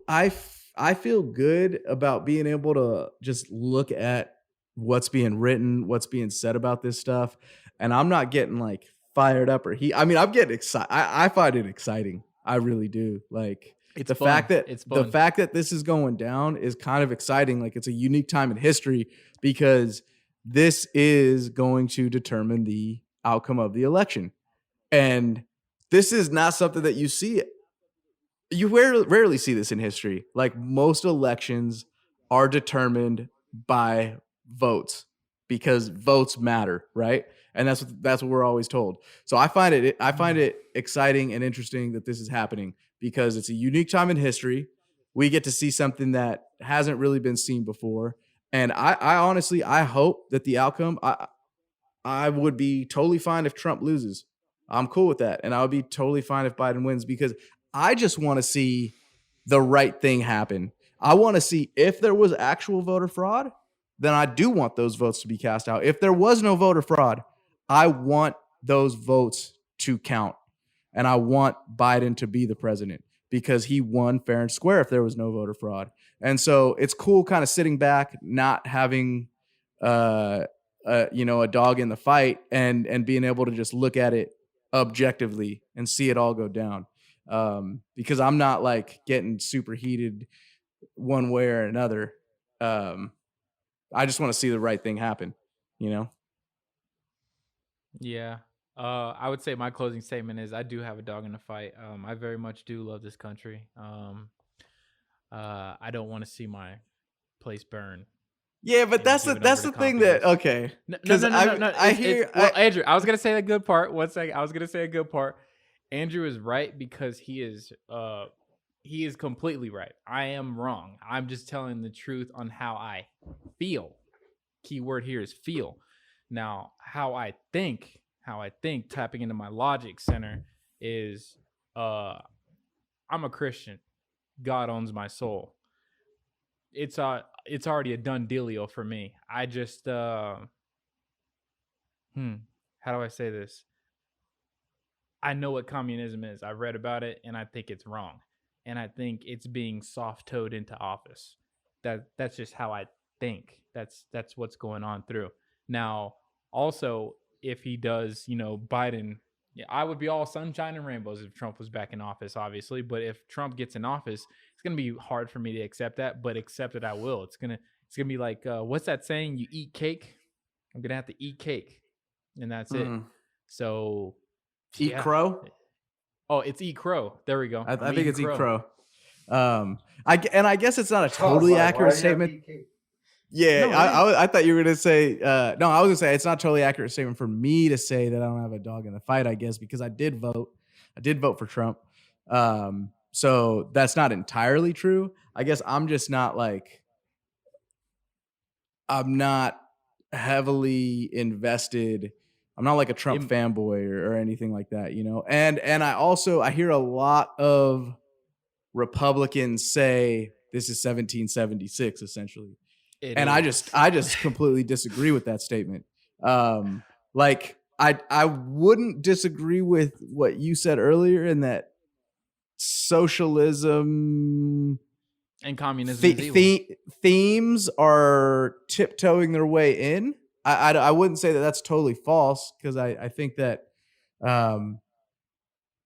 good about being able to just look at what's being written, what's being said about this stuff. And I'm not getting like fired up or I mean, I'm getting excited. I find it exciting. I really do. Like It's the fun. fact that It's the fun. fact that this is going down is kind of exciting. Like it's a unique time in history because this is going to determine the outcome of the election. And this is not something that you rarely see this in history. Like most elections are determined by votes because votes matter, right? And that's what we're always told. So I find it exciting and interesting that this is happening because it's a unique time in history. We get to see something that hasn't really been seen before. And I honestly I hope that the outcome I would be totally fine if Trump loses. I'm cool with that. And I would be totally fine if Biden wins because I just want to see the right thing happen. I want to see if there was actual voter fraud, then I do want those votes to be cast out. If there was no voter fraud, I want those votes to count. And I want Biden to be the president because he won fair and square if there was no voter fraud. And so it's cool kind of sitting back, not having a dog in the fight and being able to just look at it objectively and see it all go down. Because I'm not like getting super heated one way or another. I just want to see the right thing happen, you know? Yeah. I would say my closing statement is I do have a dog in the fight. I very much do love this country. I don't want to see my place burn. Yeah, but that's the thing that okay. No. I hear Andrew, I was gonna say a good part. One second, I was gonna say a good part. Andrew is right because he is completely right. I am wrong. I'm just telling the truth on how I feel. Key word here is feel. Now, how I think, tapping into my logic center is I'm a Christian. God owns my soul. It's already a done dealio for me. I just how do I say this? I know what communism is. I've read about it and I think it's wrong. And I think it's being soft-toed into office. That's just how I think. That's what's going on through. Now, also, if he does, Biden, I would be all sunshine and rainbows if Trump was back in office, obviously. But if Trump gets in office, it's gonna be hard for me to accept that, but accept it I will. It's gonna be like what's that saying? You eat cake. I'm gonna have to eat cake, and that's it. So eat crow. Oh, it's eat crow. There we go. I think it's eat crow. I guess it's not a totally accurate statement. Yeah, no, I thought you were gonna say no. I was gonna say it's not a totally accurate statement for me to say that I don't have a dog in the fight. I guess because I did vote for Trump. So that's not entirely true. I guess I'm just not like I'm not heavily invested. I'm not like a Trump fanboy or anything like that, you know. And I hear a lot of Republicans say this is 1776 essentially. I just completely disagree with that statement. Like I wouldn't disagree with what you said earlier in that socialism and communism themes are tiptoeing their way in. I wouldn't say that that's totally false because I think that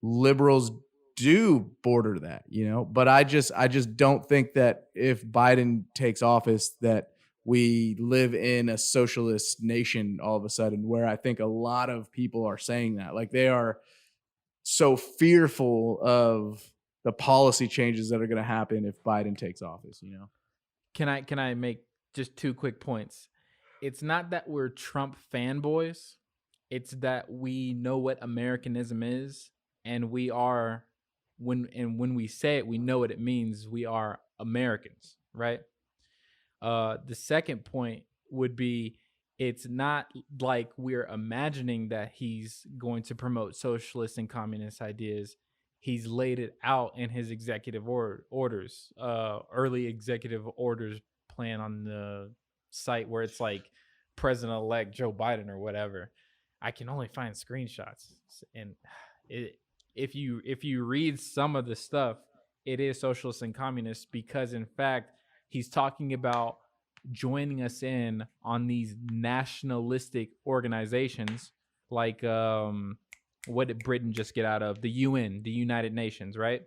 liberals do border that, you know, but I just don't think that if Biden takes office that we live in a socialist nation all of a sudden, where I think a lot of people are saying that, like they are so fearful of the policy changes that are going to happen if Biden takes office, you know. Can I make just two quick points? It's not that we're Trump fanboys. It's that we know what Americanism is, and we are when we say it, we know what it means. We are Americans, right? The second point would be it's not like we're imagining that he's going to promote socialist and communist ideas. He's laid it out in his executive orders, early executive orders plan on the site where it's like President-elect Joe Biden or whatever. I can only find screenshots, and if you read some of the stuff, it is socialist and communist because in fact he's talking about joining us in on these nationalistic organizations like what did Britain just get out of? The UN, the United Nations, right?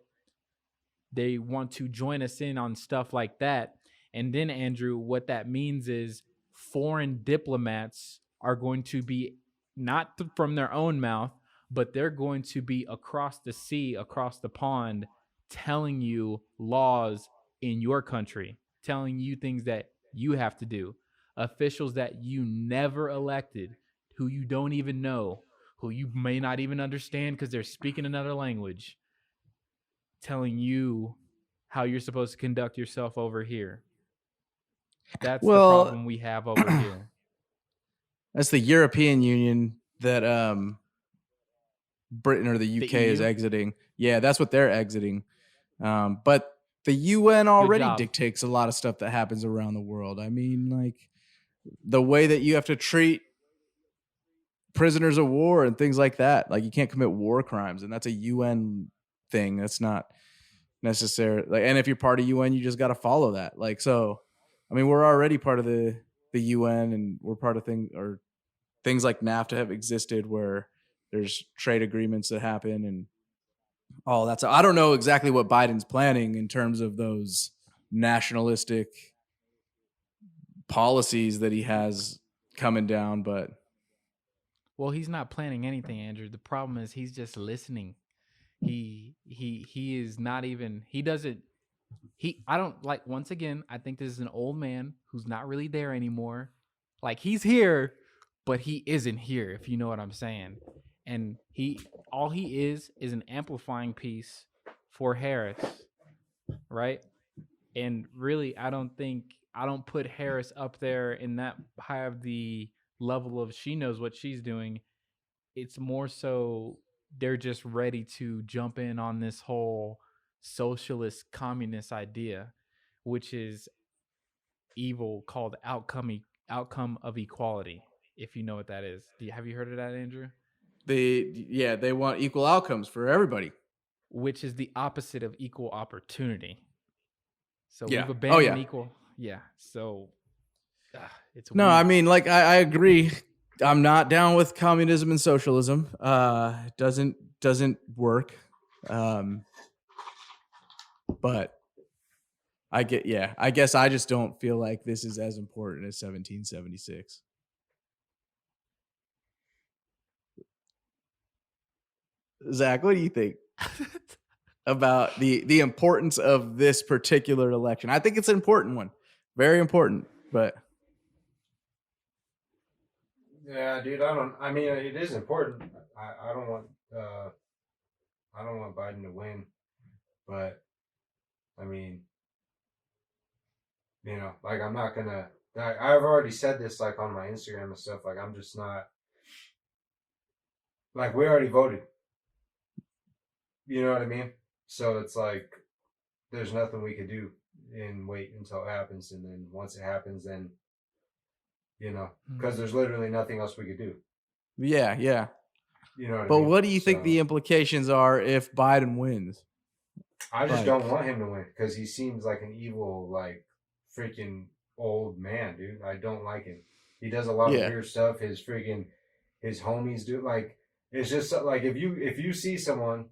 They want to join us in on stuff like that. And then, Andrew, what that means is foreign diplomats are going to be not from their own mouth, but they're going to be across the sea, across the pond, telling you laws in your country, telling you things that you have to do. Officials that you never elected, who you don't even know, who you may not even understand because they're speaking another language, telling you how you're supposed to conduct yourself over here. That's the Well, problem we have over here. that's the European Union that Britain or the The UK is EU? exiting. Yeah, that's what they're exiting. But the UN Good already job. dictates a lot of stuff that happens around the world. I mean, like the way that you have to treat prisoners of war and things like that. Like you can't commit war crimes, and that's a UN thing. That's not necessary. Like, and if you're part of UN, you just got to follow that. Like, so, I mean, we're already part of the UN, and we're part of things like NAFTA have existed where there's trade agreements that happen and all that. So I don't know exactly what Biden's planning in terms of those nationalistic policies that he has coming down, but Well, he's not planning anything, Andrew. The problem is he's just listening. He is not even he doesn't he I don't like once again, I think this is an old man who's not really there anymore. Like he's here, but he isn't here, if you know what I'm saying. And all he is an amplifying piece for Harris, right? And really I don't put Harris up there in that high of the level of she knows what she's doing. It's more so they're just ready to jump in on this whole socialist communist idea, which is evil, called outcome of equality, if you know what that is. Have you heard of that, Andrew? they want equal outcomes for everybody. Which is the opposite of equal opportunity. So Yeah. we've abandoned yeah. equal. Yeah. So it's No, weird. I mean, like I agree. I'm not down with communism and socialism. Doesn't work. But I guess I just don't feel like this is as important as 1776. Zach, what do you think about the importance of this particular election? I think it's an important one, very important. But Yeah, dude. I mean, it is important. I don't want. I don't want Biden to win, but I mean, like I'm not gonna. I've already said this like on my Instagram and stuff. Like I'm just not. Like we already voted. You know what I mean? So it's like there's nothing we could do and wait until it happens, and then once it happens, then because there's literally nothing else we could do. yeah. You know what But I mean? what do you think the implications are if Biden wins? I just don't want him to win because he seems like an evil, like freaking old man, dude. I don't like him. He does a lot of weird stuff. His homies do like it's just like if you see someone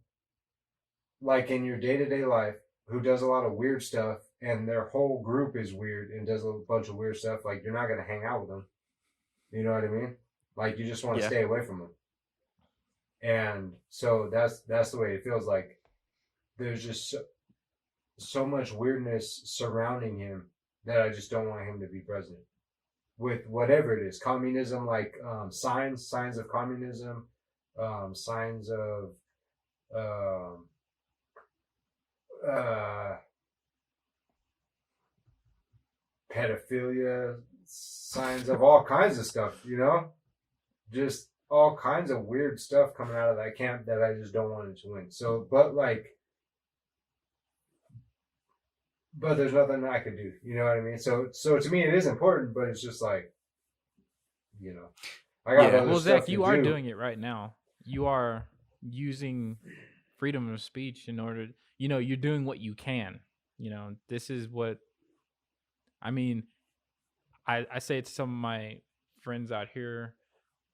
like in your day-to-day life who does a lot of weird stuff and their whole group is weird and does a bunch of weird stuff, like you're not gonna hang out with them. You know what I mean? Like you just want to stay away from them. And so that's the way it feels like. There's just so much weirdness surrounding him that I just don't want him to be president. With whatever it is, communism, like signs of communism, signs of pedophilia, signs of all kinds of stuff, just all kinds of weird stuff coming out of that camp that I just don't want it to win. So, but there's nothing I could do. You know what I mean? So to me, it is important, but it's just like, I got other well, stuff Zach, to you are do. doing it right now. You are using freedom of speech in order, you're doing what you can. This is what, I mean, I say it to some of my friends out here,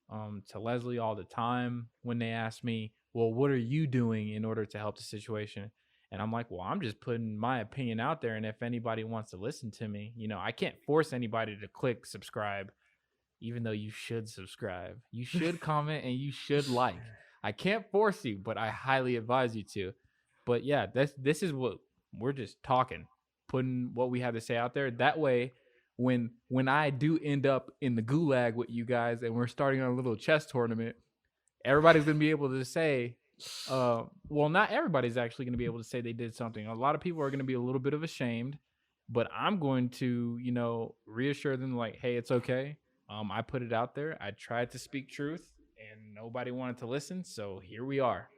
to Leslie all the time when they ask me, well, what are you doing in order to help the situation? And I'm like, well, I'm just putting my opinion out there. And if anybody wants to listen to me, I can't force anybody to click subscribe, even though you should subscribe. You should comment and you should like. I can't force you, but I highly advise you to. But yeah, this is what we're just talking, putting what we have to say out there. That way, when I do end up in the gulag with you guys and we're starting on a little chess tournament, everybody's gonna be able to say, well, not everybody's actually gonna be able to say they did something. A lot of people are gonna be a little bit of ashamed, but I'm going to, reassure them like, hey, it's okay. I put it out there. I tried to speak truth, and nobody wanted to listen. So here we are.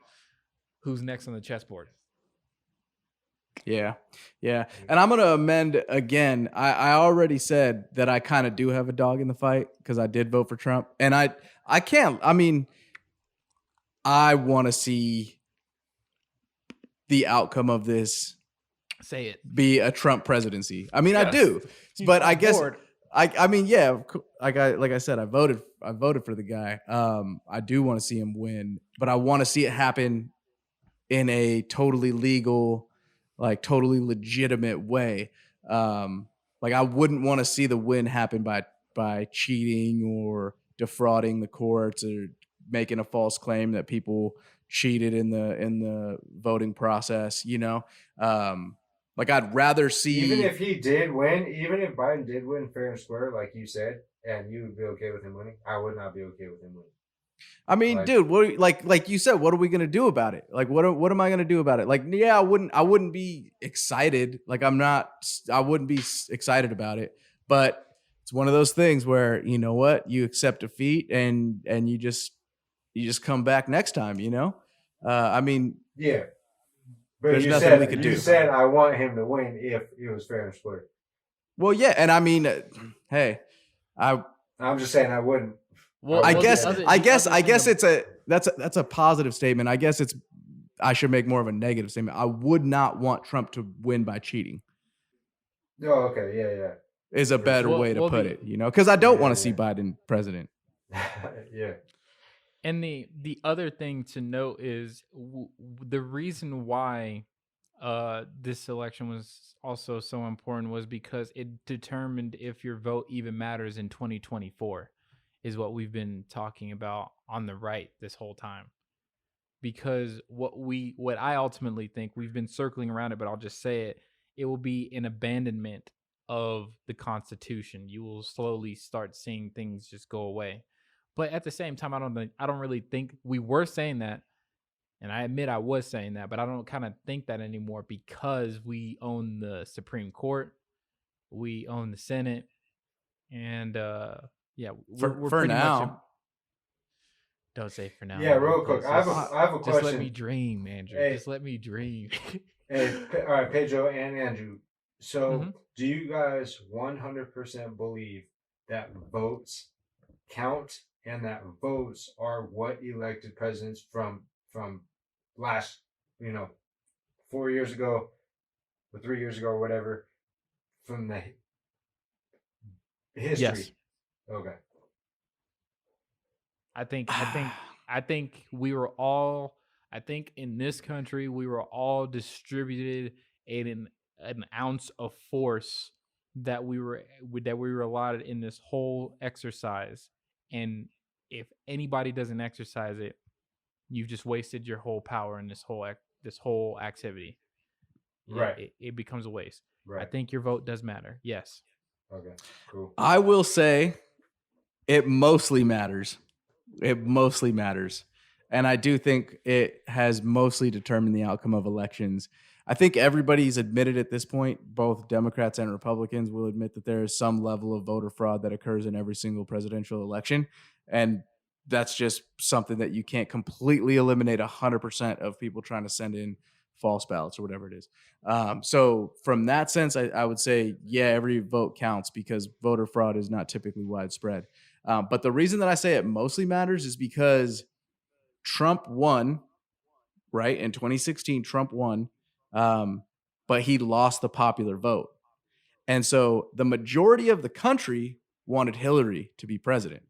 Who's next on the chessboard? Yeah. And I'm going to amend again. I already said that I kind of do have a dog in the fight because I did vote for Trump. And I want to see the outcome of this Say it. be a Trump presidency. I mean, Yes. I do. But I guess Board. like I said, I voted for the guy. I do want to see him win, but I want to see it happen in a totally legal, like totally legitimate way. Like I wouldn't want to see the win happen by cheating or defrauding the courts or making a false claim that people cheated in the voting process, like I'd rather see, even if he did win, even if Biden did win fair and square, like you said, and you would be okay with him winning, I would not be okay with him winning. I mean, dude, what like you said, what are we gonna do about it? Like, what am I gonna do about it? Like, yeah, I wouldn't be excited. Like, I wouldn't be excited about it. But it's one of those things where you accept defeat and you just come back next time. I mean, yeah. But there's you nothing said we could do. You said I want him to win if it was fair and square. Well, yeah, and I mean, hey, I'm just saying I wouldn't. Well, I guess that's a positive statement. I guess I should make more of a negative statement. I would not want Trump to win by cheating. Oh, okay, yeah. Is a better way to put it, because I don't want to see Biden president. Yeah. And the other thing to note is the reason why this election was also so important was because it determined if your vote even matters in 2024, is what we've been talking about on the right this whole time. Because what I ultimately think, we've been circling around it, but I'll just say it will be an abandonment of the Constitution. You will slowly start seeing things just go away. But at the same time, I don't really think we were saying that, and I admit I was saying that, but I don't kind of think that anymore because we own the Supreme Court, we own the Senate, and yeah, we're for pretty now. much. Don't say for now. Yeah, real quick. I have a question. Just let me dream, Andrew. Hey. Just let me dream. Hey, all right, Pedro and Andrew. So, do you guys 100% believe that votes count and that votes are what elected presidents from last, 4 years ago or 3 years ago or whatever, from the history? Yes. Okay. I think we were all. I think in this country we were all distributed an ounce of force that we were allotted in this whole exercise, and if anybody doesn't exercise it, you've just wasted your whole power in this whole activity. Right. It becomes a waste. Right. I think your vote does matter. Yes. Okay. Cool. I will say it mostly matters. It mostly matters. And I do think it has mostly determined the outcome of elections. I think everybody's admitted at this point, both Democrats and Republicans will admit that there is some level of voter fraud that occurs in every single presidential election. And that's just something that you can't completely eliminate 100% of people trying to send in false ballots or whatever it is. So from that sense, I would say, yeah, every vote counts because voter fraud is not typically widespread. But the reason that I say it mostly matters is because Trump won, right? In 2016, Trump won, but he lost the popular vote. And so the majority of the country wanted Hillary to be president.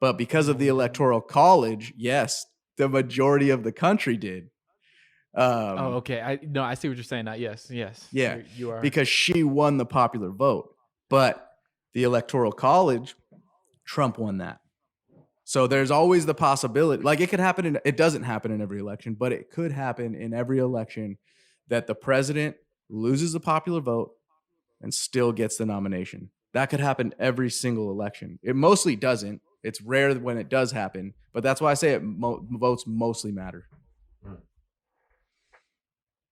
But because of the Electoral College, yes, the majority of the country did. Oh, okay. I see what you're saying now. Yes. Yeah, You are. because she won the popular vote. But the Electoral College, Trump won that. So there's always the possibility, like it could happen it doesn't happen in every election, but it could happen in every election that the president loses the popular vote and still gets the nomination. That could happen every single election. It mostly doesn't. It's rare when it does happen, but that's why I say votes mostly matter.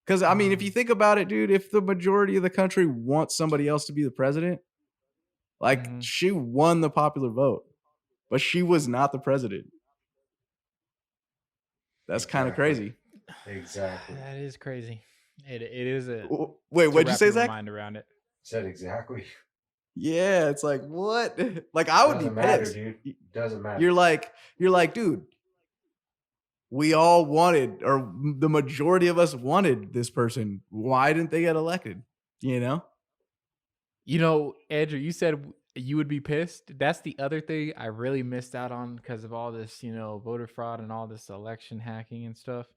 Because, I mean, if you think about it, dude, if the majority of the country wants somebody else to be the president, like she won the popular vote, but she was not the president. That's kind of crazy. Exactly. That is crazy. It is a. Wait, what'd you say, Zach? Mind around it. Said exactly. Yeah, it's like, what? Like, I would be pissed. Dude. Doesn't matter. You're like, dude, we all wanted, or the majority of us wanted this person. Why didn't they get elected? You know, Andrew, you said you would be pissed. That's the other thing I really missed out on because of all this, voter fraud and all this election hacking and stuff,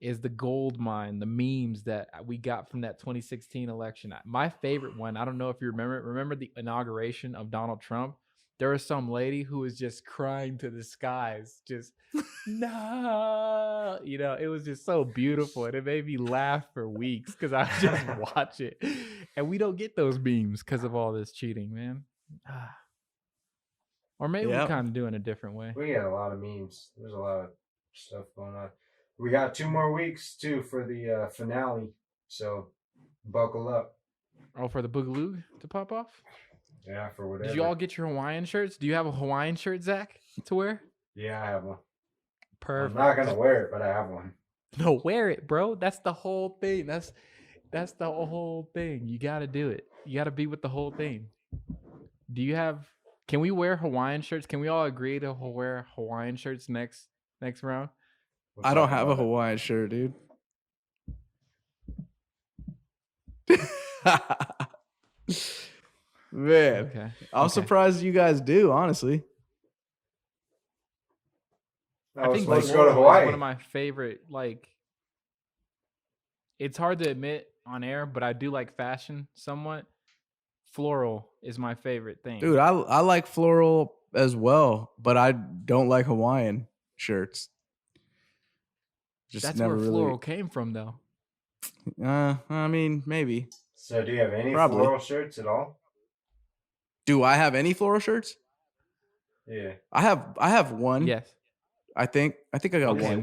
is the gold mine, the memes that we got from that 2016 election. My favorite one, I don't know if you remember the inauguration of Donald Trump. There was some lady who was just crying to the skies, just, no, it was just so beautiful. And it made me laugh for weeks because I would just watch it. And we don't get those memes because of all this cheating, man. Or maybe we're kind of doing it a different way. We got a lot of memes. There's a lot of stuff going on. We got 2 more weeks, too, for the finale. So, buckle up. Oh, for the Boogaloo to pop off? Yeah, for whatever. Did you all get your Hawaiian shirts? Do you have a Hawaiian shirt, Zach, to wear? Yeah, I have one. Perfect. I'm not going to wear it, but I have one. No, wear it, bro. That's the whole thing. That's the whole thing. You got to do it. You got to be with the whole thing. Can we wear Hawaiian shirts? Can we all agree to wear Hawaiian shirts next round? I don't have a Hawaiian shirt, dude. Man, okay. I'm surprised you guys do, honestly. I think let's go to Hawaii. One of my favorite, it's hard to admit on air, but I do like fashion somewhat. Floral is my favorite thing. Dude, I like floral as well, but I don't like Hawaiian shirts. That's where floral came from, though. I mean, maybe. So, do you have any floral shirts at all? Do I have any floral shirts? Yeah. I have one. Yes. I think I got one.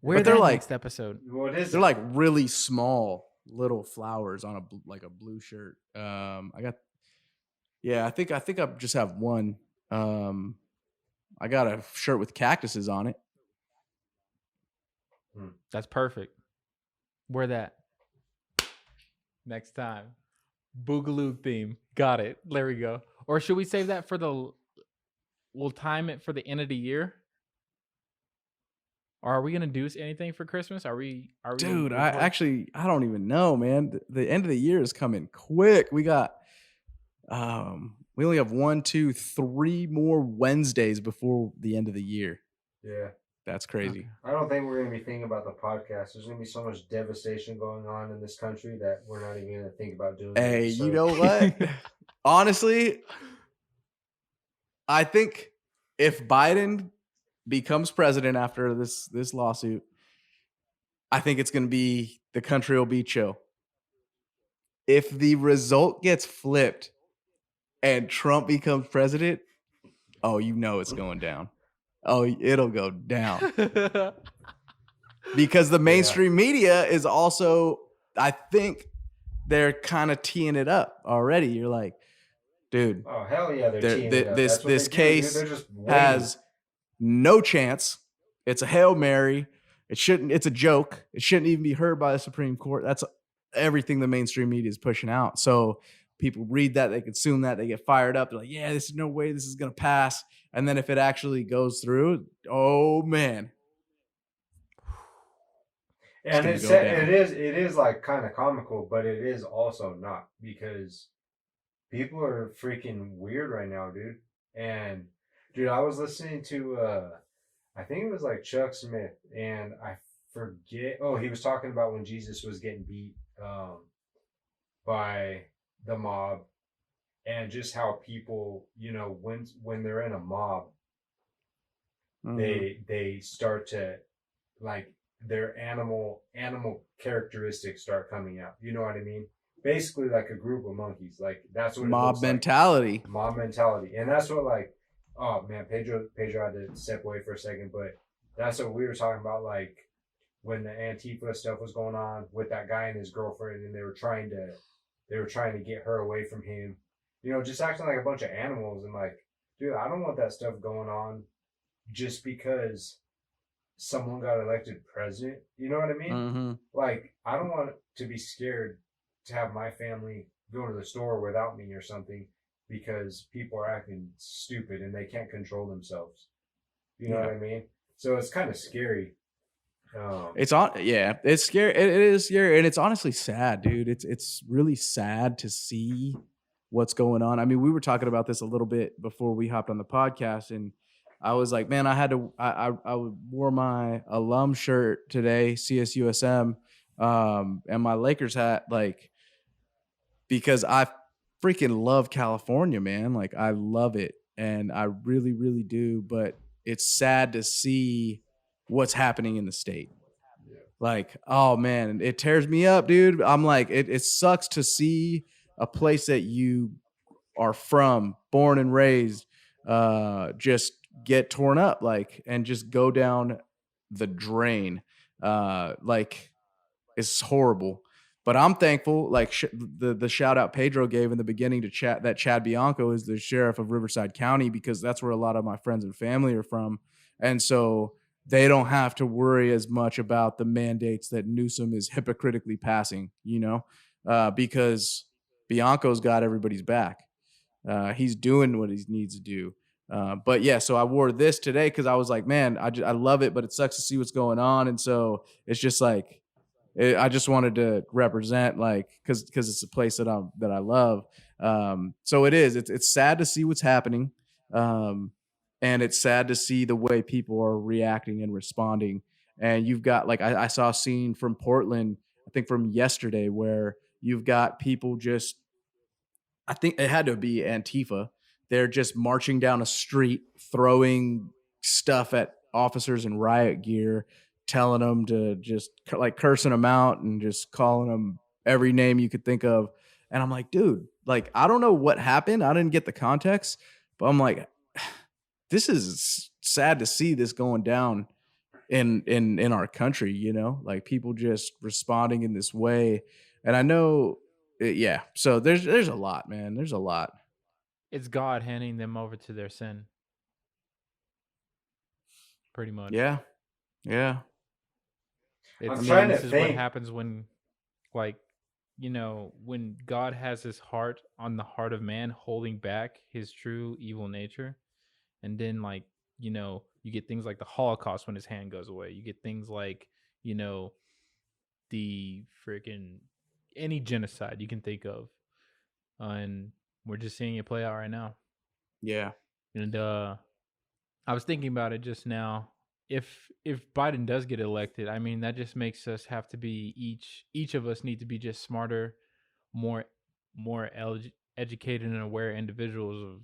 Where they're next episode? What is they're like really small little flowers on a blue shirt. I think I just have one. I got a shirt with cactuses on it. That's perfect. Wear that next time. Boogaloo theme. Got it. There we go. Or should we save that we'll time it for the end of the year? Or are we gonna do anything for Christmas? Are we? Dude, I don't even know, man. The end of the year is coming quick. We got, we only have 1, 2, 3 more Wednesdays before the end of the year. Yeah, that's crazy. I don't think we're gonna be thinking about the podcast. There's gonna be so much devastation going on in this country that we're not even gonna think about doing. Hey, you know what? Honestly, I think if Biden becomes president after this lawsuit, I think it's going to be, the country will be chill. If the result gets flipped and Trump becomes president, it's going down. Oh, it'll go down. Because the mainstream media is also, I think they're kind of teeing it up already. You're like, dude. Oh, hell yeah, they're teeing it up. This case has no chance. It's a Hail Mary. It's a joke. It shouldn't even be heard by the Supreme Court. That's everything the mainstream media is pushing out. So people read that, they consume that, they get fired up. They're like, yeah, there's no way this is going to pass. And then if it actually goes through, oh man. And it is like kind of comical, but it is also not, because people are freaking weird right now, dude. And dude, I was listening to I think it was like Chuck Smith, and I forget. Oh, he was talking about when Jesus was getting beat by the mob, and just how people, when they're in a mob, they start to like their animal characteristics start coming out. You know what I mean? Basically, like a group of monkeys. Like that's what it Mob looks mentality. like. Mob mentality, and that's what like. Oh man, Pedro had to step away for a second, but that's what we were talking about. Like when the Antifa stuff was going on with that guy and his girlfriend, and they were trying to get her away from him. Just acting like a bunch of animals, and like, dude, I don't want that stuff going on just because someone got elected president. You know what I mean? Mm-hmm. Like, I don't want to be scared to have my family go to the store without me or something because people are acting stupid and they can't control themselves. You know what I mean? So it's kind of scary. It's scary. It is scary, and it's honestly sad, dude. It's really sad to see what's going on. I mean, we were talking about this a little bit before we hopped on the podcast, and I was like, man, I wore my alum shirt today, CSUSM, and my Lakers hat, like, because I freaking love California, man. Like, I love it, and I really, really do. But it's sad to see what's happening in the state. Like, oh man, it tears me up, dude. I'm like, it sucks to see a place that you are from, born and raised, just get torn up, like, and just go down the drain. Like, it's horrible. But I'm thankful, like the shout out Pedro gave in the beginning to Chad Bianco is the sheriff of Riverside County, because that's where a lot of my friends and family are from. And so they don't have to worry as much about the mandates that Newsom is hypocritically passing, because Bianco's got everybody's back. He's doing what he needs to do. But yeah, so I wore this today because I was like, man, I love it, but it sucks to see what's going on. And so it's just like, I just wanted to represent, like, because it's a place that I love. So it's sad to see what's happening. And it's sad to see the way people are reacting and responding. And you've got, like, I saw a scene from Portland, I think from yesterday, where you've got people just, I think it had to be Antifa. They're just marching down a street, throwing stuff at officers in riot gear, telling them to just, like, cursing them out and just calling them every name you could think of. And I'm like, dude, like, I don't know what happened. I didn't get the context, but I'm like, this is sad to see this going down in our country, like people just responding in this way. And I know, yeah. So there's a lot, man. There's a lot. It's God handing them over to their sin. Pretty much. Yeah. Yeah. I'm trying to this is think. what happens when, like, when God has his heart on the heart of man, holding back his true evil nature. And then, like, you get things like the Holocaust when his hand goes away. You get things like, the freaking any genocide you can think of. And we're just seeing it play out right now. Yeah. And I was thinking about it just now. If Biden does get elected, I mean, that just makes us have to be each of us need to be just smarter, more educated and aware individuals of,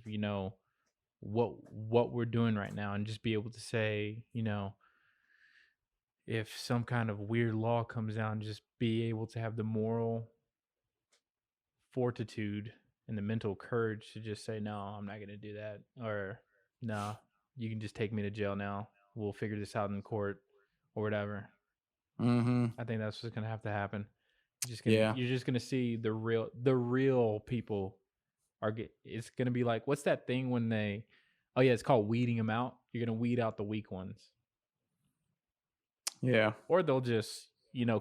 what we're doing right now, and just be able to say, if some kind of weird law comes down, just be able to have the moral fortitude and the mental courage to just say, no, I'm not going to do that. Or, no, you can just take me to jail now. We'll figure this out in court or whatever. Mm-hmm. I think that's what's going to have to happen. You're just going to see the real people it's going to be like, what's that thing when it's called weeding them out. You're going to weed out the weak ones. Yeah. Or they'll just,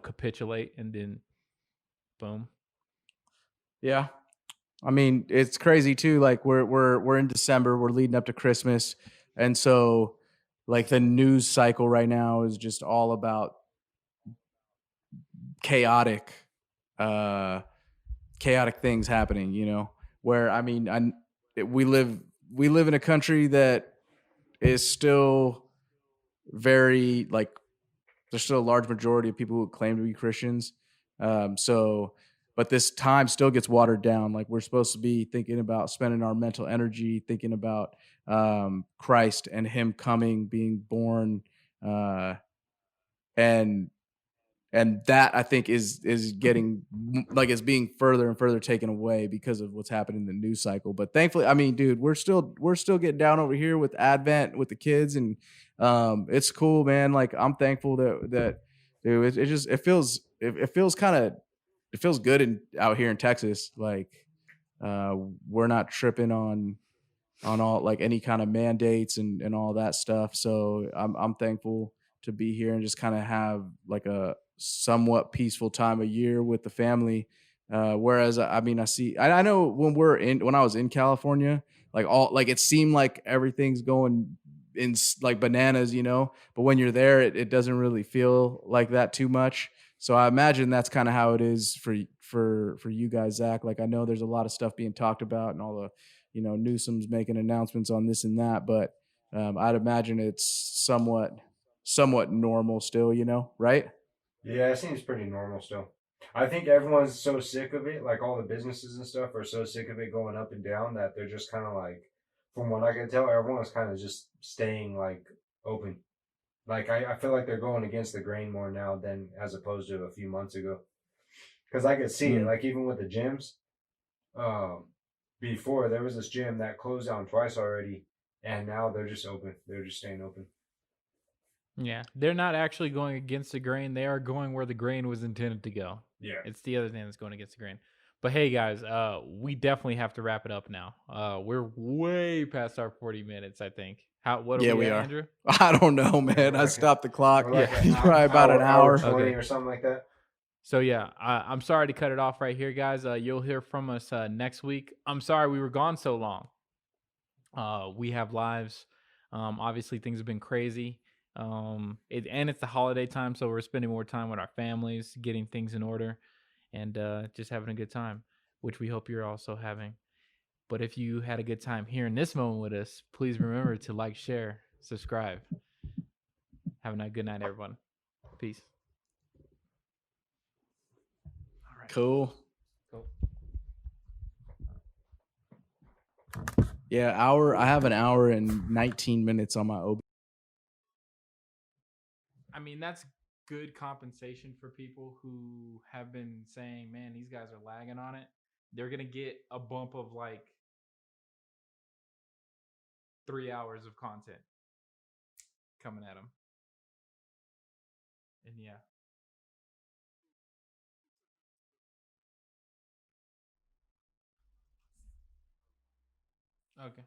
capitulate and then boom. Yeah. I mean, it's crazy too. Like we're in December, we're leading up to Christmas. And so, like, the news cycle right now is just all about chaotic things happening, where I mean, we live in a country that is still very like there's still a large majority of people who claim to be Christians. So, but this time still gets watered down. Like we're supposed to be thinking about spending our mental energy, thinking about Christ and Him coming, being born, and that I think is getting like is being further and further taken away because of what's happening in the news cycle. But thankfully, I mean, dude, we're still getting down over here with Advent with the kids, and it's cool, man. Like I'm thankful that dude, it just it feels kind of it feels good out here in Texas. Like we're not tripping on all like any kind of mandates and all that stuff. So I'm thankful to be here and just kind of have like a somewhat peaceful time of year with the family. Whereas I mean, I know when I was in California, like it seemed like everything's going in like bananas, you know, but when you're there, it doesn't really feel like that too much. So I imagine that's kind of how it is for you guys, Zach. Like I know there's a lot of stuff being talked about and all the, you know, Newsom's making announcements on this and that, but I'd imagine it's somewhat normal still, you know, right? Yeah, it seems pretty normal still. I think everyone's so sick of it, like all the businesses and stuff are so sick of it going up and down that they're just kind of like, from what I can tell, everyone's kind of just staying like open. Like I feel like they're going against the grain more now than as opposed to a few months ago. Because I could see it, like even with the gyms. Um, Before there was this gym that closed down twice already, and now they're just open. They're just staying open. Yeah, they're not actually going against the grain. They are going where the grain was intended to go. Yeah. It's the other thing that's going against the grain. But hey, guys, we definitely have to wrap it up now. We're way past our 40 minutes, I think. What are we we at, are. Andrew? I don't know, man. I stopped the clock. Like He's probably about an hour. 20 Okay. or something like that. So yeah, I'm sorry to cut it off right here, guys. You'll hear from us next week. I'm sorry we were gone so long. We have lives. Obviously, things have been crazy. And it's the holiday time, so we're spending more time with our families, getting things in order, and just having a good time, which we hope you're also having. But if you had a good time here in this moment with us, please remember to like, share, subscribe. Have a good night, everyone. Peace. All right. Cool. Cool. Yeah, I have an hour and 19 minutes on my OB. I mean, that's good compensation for people who have been saying, man, these guys are lagging on it. They're going to get a bump of like 3 hours of content coming at them. And yeah. Okay.